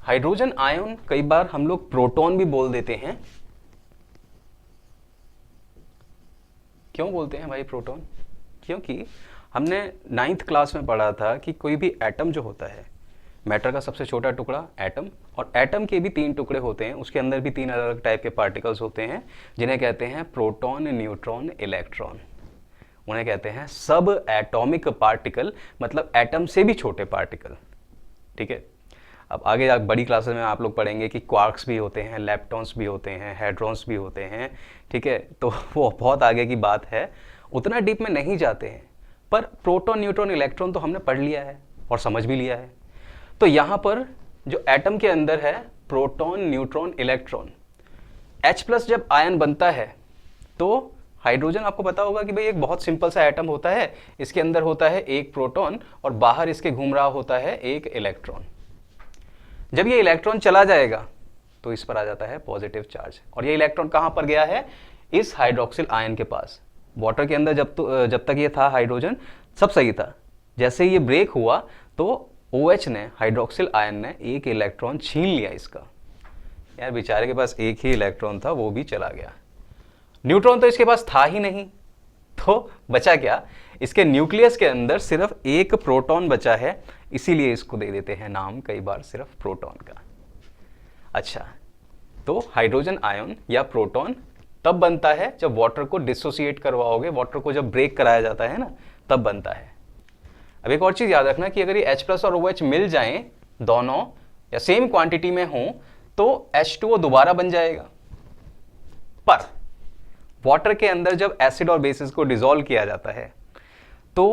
Speaker 1: हाइड्रोजन आयन कई बार हम लोग प्रोटॉन भी बोल देते हैं। क्यों बोलते हैं भाई प्रोटॉन? क्योंकि हमने 9th क्लास में पढ़ा था कि कोई भी एटम जो होता है, मैटर का सबसे छोटा टुकड़ा एटम, और एटम के भी 3 टुकड़े होते हैं, उसके अंदर भी 3 अलग अलग टाइप के पार्टिकल्स होते हैं जिन्हें कहते हैं प्रोटॉन, न्यूट्रॉन, इलेक्ट्रॉन। उन्हें कहते हैं सब एटॉमिक पार्टिकल, मतलब एटम से भी छोटे पार्टिकल, ठीक है। अब आगे बड़ी क्लासेस में आप लोग पढ़ेंगे कि क्वार्क्स भी होते हैं, लेप्टॉन्स भी होते हैं, हेड्रॉन्स भी होते हैं, ठीक है। तो वो बहुत आगे की बात है, उतना डीप में नहीं जाते हैं, पर प्रोटॉन, न्यूट्रॉन, इलेक्ट्रॉन तो हमने पढ़ लिया है और समझ भी लिया है। तो यहाँ पर जो एटम के अंदर है प्रोटॉन, न्यूट्रॉन, इलेक्ट्रॉन, H+ जब आयन बनता है तो हाइड्रोजन आपको पता होगा कि भाई एक बहुत सिंपल सा एटम होता है, इसके अंदर होता है एक प्रोटॉन और बाहर इसके घूम रहा होता है एक इलेक्ट्रॉन। जब ये इलेक्ट्रॉन चला जाएगा तो इस पर आ जाता है पॉजिटिव चार्ज, और ये इलेक्ट्रॉन कहां पर गया है, इस हाइड्रोक्सिल आयन के पास। वाटर के अंदर जब तक ये था हाइड्रोजन सब सही था, जैसे ही ये ब्रेक हुआ तो OH ने, हाइड्रोक्सिल आयन ने एक इलेक्ट्रॉन छीन लिया इसका। यार बेचारे के पास एक ही इलेक्ट्रॉन था, वो भी चला गया। न्यूट्रॉन तो इसके पास था ही नहीं, तो बचा क्या, इसके न्यूक्लियस के अंदर सिर्फ एक प्रोटॉन बचा है, इसीलिए इसको दे देते हैं नाम कई बार सिर्फ प्रोटॉन का। अच्छा, तो हाइड्रोजन आयन या प्रोटॉन तब बनता है जब वाटर को डिसोसिएट करवाओगे, वाटर को जब ब्रेक कराया जाता है ना, तब बनता है। अब एक और चीज याद रखना कि अगर ये H+ और OH मिल जाएं दोनों या सेम क्वांटिटी में हों तो H2O दोबारा बन जाएगा। पर वाटर के अंदर जब एसिड और बेसिस को डिसॉल्व किया जाता है तो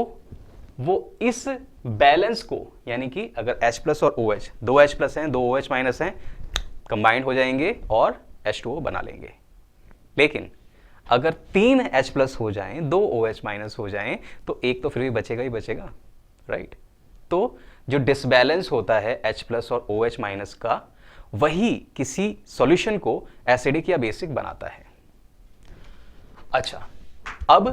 Speaker 1: वो इस बैलेंस को, यानी कि अगर H+ और OH, दो H+ हैं, दो OH- हैं, कंबाइंड हो जाएंगे और H2O बना लेंगे। लेकिन अगर 3 H+ हो जाएं, दो OH- हो जाएं, तो एक तो फिर भी बचेगा ही बचेगा, राइट। तो जो डिसबैलेंस होता है H+ और OH- का, वही किसी सॉल्यूशन को एसिडिक या बेसिक बनाता है। अच्छा, अब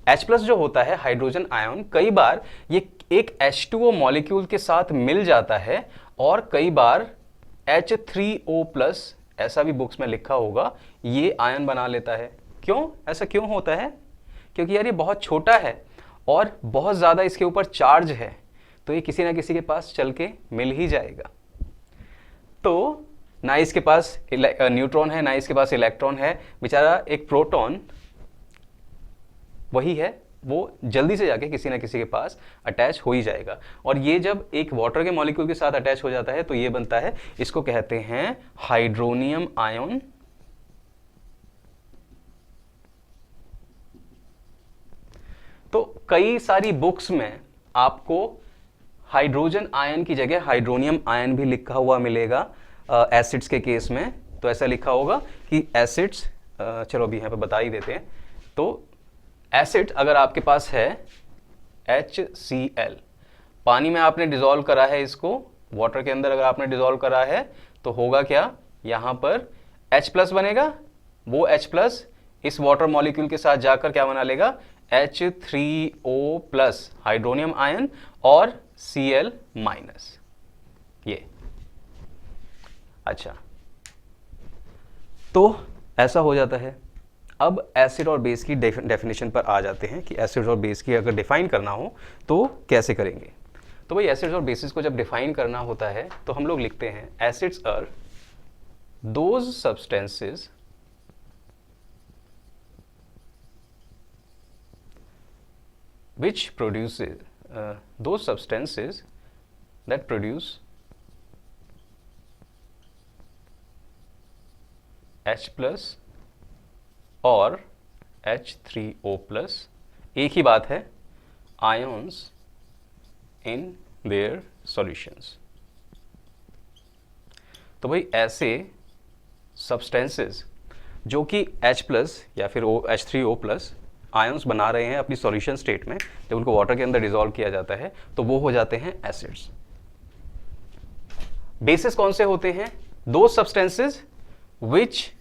Speaker 1: H+ जो होता है हाइड्रोजन आयन, कई बार ये एक H2O मॉलिक्यूल के साथ मिल जाता है और कई बार H3O+, ऐसा भी बुक्स में लिखा होगा, ये आयन बना लेता है। क्यों, ऐसा क्यों होता है? क्योंकि यार ये बहुत छोटा है और बहुत ज़्यादा इसके ऊपर चार्ज है, तो ये किसी ना किसी के पास चल के मिल ही जाएगा। तो ना इसके पास न्यूट्रॉन है, ना इसके पास इलेक्ट्रॉन है, बेचारा एक प्रोटॉन वही है, वो जल्दी से जाके किसी ना किसी के पास अटैच हो ही जाएगा। और ये जब एक वाटर के मॉलिक्यूल के साथ अटैच हो जाता है तो ये बनता है, इसको कहते हैं हाइड्रोनियम आयन। तो कई सारी बुक्स में आपको हाइड्रोजन आयन की जगह हाइड्रोनियम आयन भी लिखा हुआ मिलेगा एसिड्स के केस में। तो ऐसा लिखा होगा कि एसिड्स, चलो अभी यहाँ पे बता ही देते हैं। तो एसिड अगर आपके पास है HCl, पानी में आपने डिसॉल्व करा है इसको, वाटर के अंदर अगर आपने डिसॉल्व करा है तो होगा क्या, यहाँ पर H+ बनेगा, वो H+ इस वाटर मॉलिक्यूल के साथ जाकर क्या बना लेगा, H3O+ हाइड्रोनियम आयन और Cl-। ये अच्छा, तो ऐसा हो जाता है। अब एसिड और बेस की डेफिनेशन पर आ जाते हैं कि एसिड और बेस की अगर डिफाइन करना हो तो कैसे करेंगे। तो भाई एसिड्स और बेसिस को जब डिफाइन करना होता है तो हम लोग लिखते हैं acids are those substances which produces those substances that produce H+ और H3O+, एक ही बात है, ions in their solutions। तो भाई ऐसे substances जो कि H+ या फिर H3O+ आयंस बना रहे हैं अपनी सॉल्यूशन स्टेट में, जब उनको वाटर के अंदर डिसॉल्व किया जाता है तो वो हो जाते हैं एसिड्स। बेसिस कौन से होते हैं, दो सब्सटेंसेस विच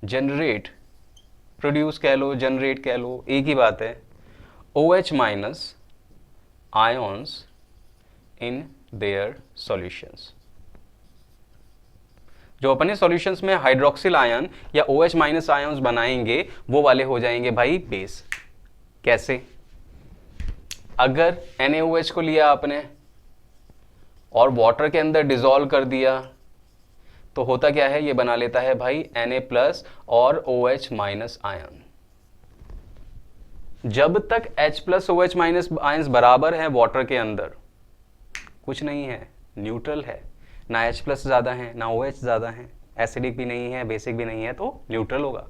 Speaker 1: जनरेट, प्रोड्यूस कह लो, जनरेट कह लो, एक ही बात है, OH- ions in their solutions. जो अपने सॉल्यूशंस में हाइड्रोक्सिल आयन या OH- आयंस बनाएंगे वो वाले हो जाएंगे भाई बेस। कैसे, अगर NaOH को लिया आपने और वाटर के अंदर डिसॉल्व कर दिया तो होता क्या है, ये बना लेता है भाई Na+ और OH- आयन। जब तक H+ OH- आयंस बराबर है वाटर के अंदर, कुछ नहीं है, न्यूट्रल है, ना H+ ज़्यादा है ना OH ज़्यादा है, एसिडिक भी नहीं है बेसिक भी नहीं है, तो न्यूट्रल होगा।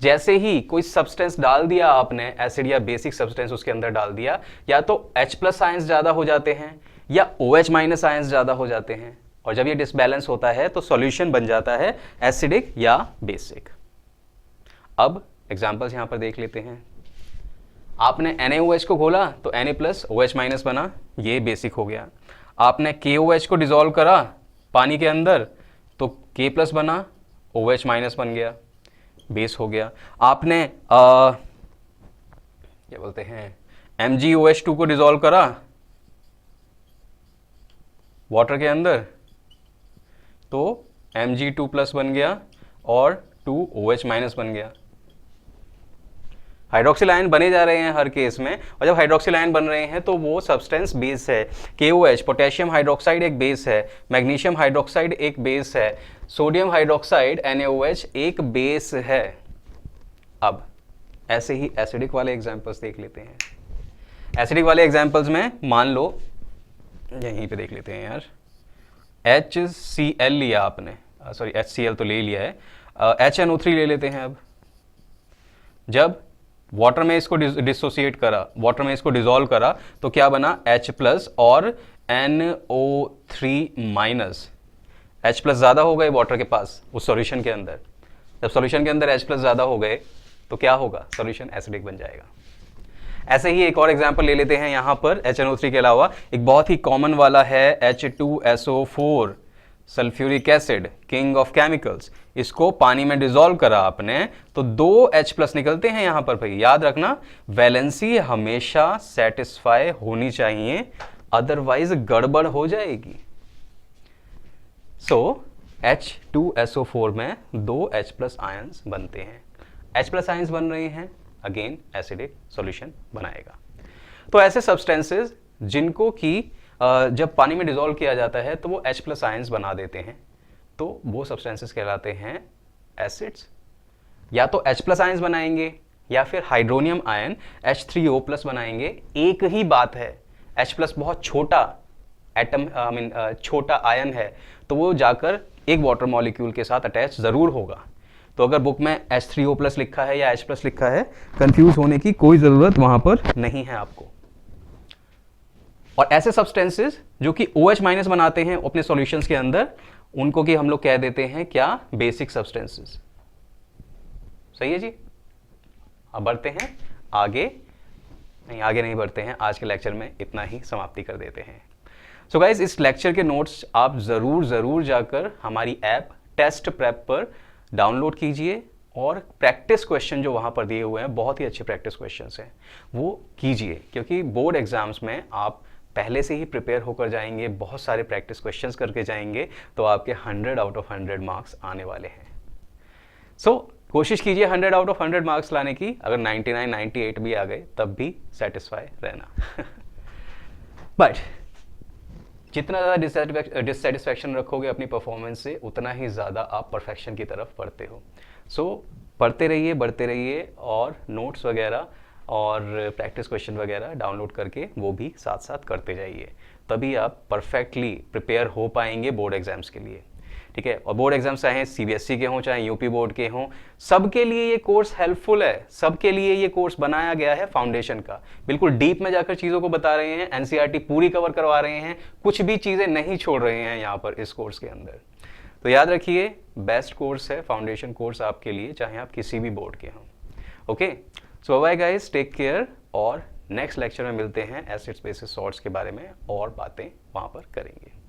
Speaker 1: जैसे ही कोई सब्सटेंस डाल दिया आपने, एसिड या बेसिक सब्सटेंस उसके अंदर डाल दिया, या तो H+ आयंस ज़्यादा हो जाते हैं या OH- आयंस ज़्यादा हो जाते हैं, और जब ये डिसबैलेंस होता है तो सॉल्यूशन बन जाता है एसिडिक या बेसिक। अब एग्जाम्पल्स यहाँ पर देख लेते हैं। आपने NaOH को घोला तो Na प्लस OH माइनस बना, ये बेसिक हो गया। आपने KOH को डिजोल्व करा पानी के अंदर तो K प्लस बना, OH माइनस बन गया, बेस हो गया। आपने क्या बोलते हैं MgOH2 को डिजोल्व करा वाटर के अंदर तो Mg2 प्लस बन गया और 2OH माइनस बन गया। हाइड्रोक्सिल आयन बने जा रहे हैं हर केस में, और जब हाइड्रोक्सिल आयन बन रहे हैं तो वो सब्सटेंस बेस है। KOH पोटेशियम हाइड्रोक्साइड एक बेस है, मैग्नीशियम हाइड्रोक्साइड एक बेस है, सोडियम हाइड्रोक्साइड NaOH एक बेस है। अब ऐसे ही एसिडिक वाले एग्जांपल्स देख लेते हैं। एसिडिक वाले एग्जांपल्स में मान लो यहीं पे देख लेते हैं यार, HCl लिया आपने, सॉरी HCl तो ले लिया है, HNO3 ले लेते हैं। अब जब वाटर में इसको डिसोसिएट करा, वाटर में इसको डिसॉल्व करा तो क्या बना H प्लस और NO3 माइनस। H प्लस ज़्यादा हो गए वाटर के पास उस सॉल्यूशन के अंदर, जब सॉल्यूशन के अंदर H प्लस ज़्यादा हो गए तो क्या होगा, सॉल्यूशन एसिडिक बन जाएगा। ऐसे ही एक और एग्जांपल ले लेते हैं यहाँ पर HNO3 के अलावा एक बहुत ही कॉमन वाला है H2SO4 sulphuric acid, king of chemicals. इसको पानी में डिसॉल्व करा आपने तो 2 H प्लस निकलते हैं यहाँ पर। भाई याद रखना वैलेंसी हमेशा सेटिस्फाई होनी चाहिए, अदरवाइज गड़बड़ हो जाएगी। सो H2SO4 में 2 H प्लस आयंस बनते हैं। H प्लस आयंस बन रहे हैं, अगेन एसिडिक सॉल्यूशन बनाएगा। तो ऐसे सब्सटेंसेस जिनको कि जब पानी में डिसॉल्व किया जाता है तो वो H प्लस आयंस बना देते हैं, तो वो सब्सटेंसेस कहलाते हैं एसिड्स। या तो H प्लस आयंस बनाएंगे या फिर हाइड्रोनियम आयन H3O प्लस बनाएंगे। एक ही बात है, H प्लस बहुत छोटा एटम छोटा आयन है तो वो जाकर एक वाटर मॉलिक्यूल के साथ अटैच ज़रूर होगा। तो अगर बुक में H3O प्लस लिखा है या H प्लस लिखा है, कंफ्यूज होने की कोई ज़रूरत वहाँ पर नहीं है आपको। और ऐसे सब्सटेंसेस जो कि OH माइनस बनाते हैं अपने सॉल्यूशंस के अंदर, उनको कि हम लोग कह देते हैं क्या, बेसिक सब्सटेंसेस। सही है जी। अब बढ़ते हैं आगे, नहीं आगे नहीं बढ़ते हैं, आज के लेक्चर में इतना ही समाप्ति कर देते हैं। सो गाइज इस लेक्चर के नोट्स आप ज़रूर जाकर हमारी ऐप टेस्ट प्रेप पर डाउनलोड कीजिए और प्रैक्टिस क्वेश्चन जो वहाँ पर दिए हुए हैं, बहुत ही अच्छे प्रैक्टिस क्वेश्चंस हैं, वो कीजिए। क्योंकि बोर्ड एग्जाम्स में आप पहले से ही प्रिपेयर होकर जाएंगे, बहुत सारे प्रैक्टिस क्वेश्चंस करके जाएंगे, तो आपके 100 आउट ऑफ 100 मार्क्स आने वाले हैं। सो कोशिश कीजिए 100 आउट ऑफ 100 मार्क्स लाने की। अगर 99, 98 भी आ गए तब भी सेटिस्फाई रहना। बट जितना ज़्यादा डिससेटिस्फैक्शन रखोगे अपनी परफॉर्मेंस से, उतना ही ज़्यादा आप परफेक्शन की तरफ बढ़ते हो। सो पढ़ते रहिए, बढ़ते रहिए, और नोट्स वगैरह और प्रैक्टिस क्वेश्चन वगैरह डाउनलोड करके वो भी साथ साथ करते जाइए, तभी आप परफेक्टली प्रिपेयर हो पाएंगे बोर्ड एग्जाम्स के लिए। ठीक है। और बोर्ड एग्जाम्स चाहे CBSE के हों चाहे UP बोर्ड के हों, सबके लिए ये कोर्स हेल्पफुल है। सबके लिए ये कोर्स बनाया गया है फाउंडेशन का। बिल्कुल डीप में जाकर चीज़ों को बता रहे हैं, NCERT पूरी कवर करवा रहे हैं, कुछ भी चीज़ें नहीं छोड़ रहे हैं यहाँ पर इस कोर्स के अंदर। तो याद रखिए बेस्ट कोर्स है फाउंडेशन कोर्स आपके लिए, चाहे आप किसी भी बोर्ड के हों। ओके, सो बाय गाइस, टेक केयर, और नेक्स्ट लेक्चर में मिलते हैं एसिड्स बेसिस सॉल्ट्स के बारे में और बातें वहाँ पर करेंगे।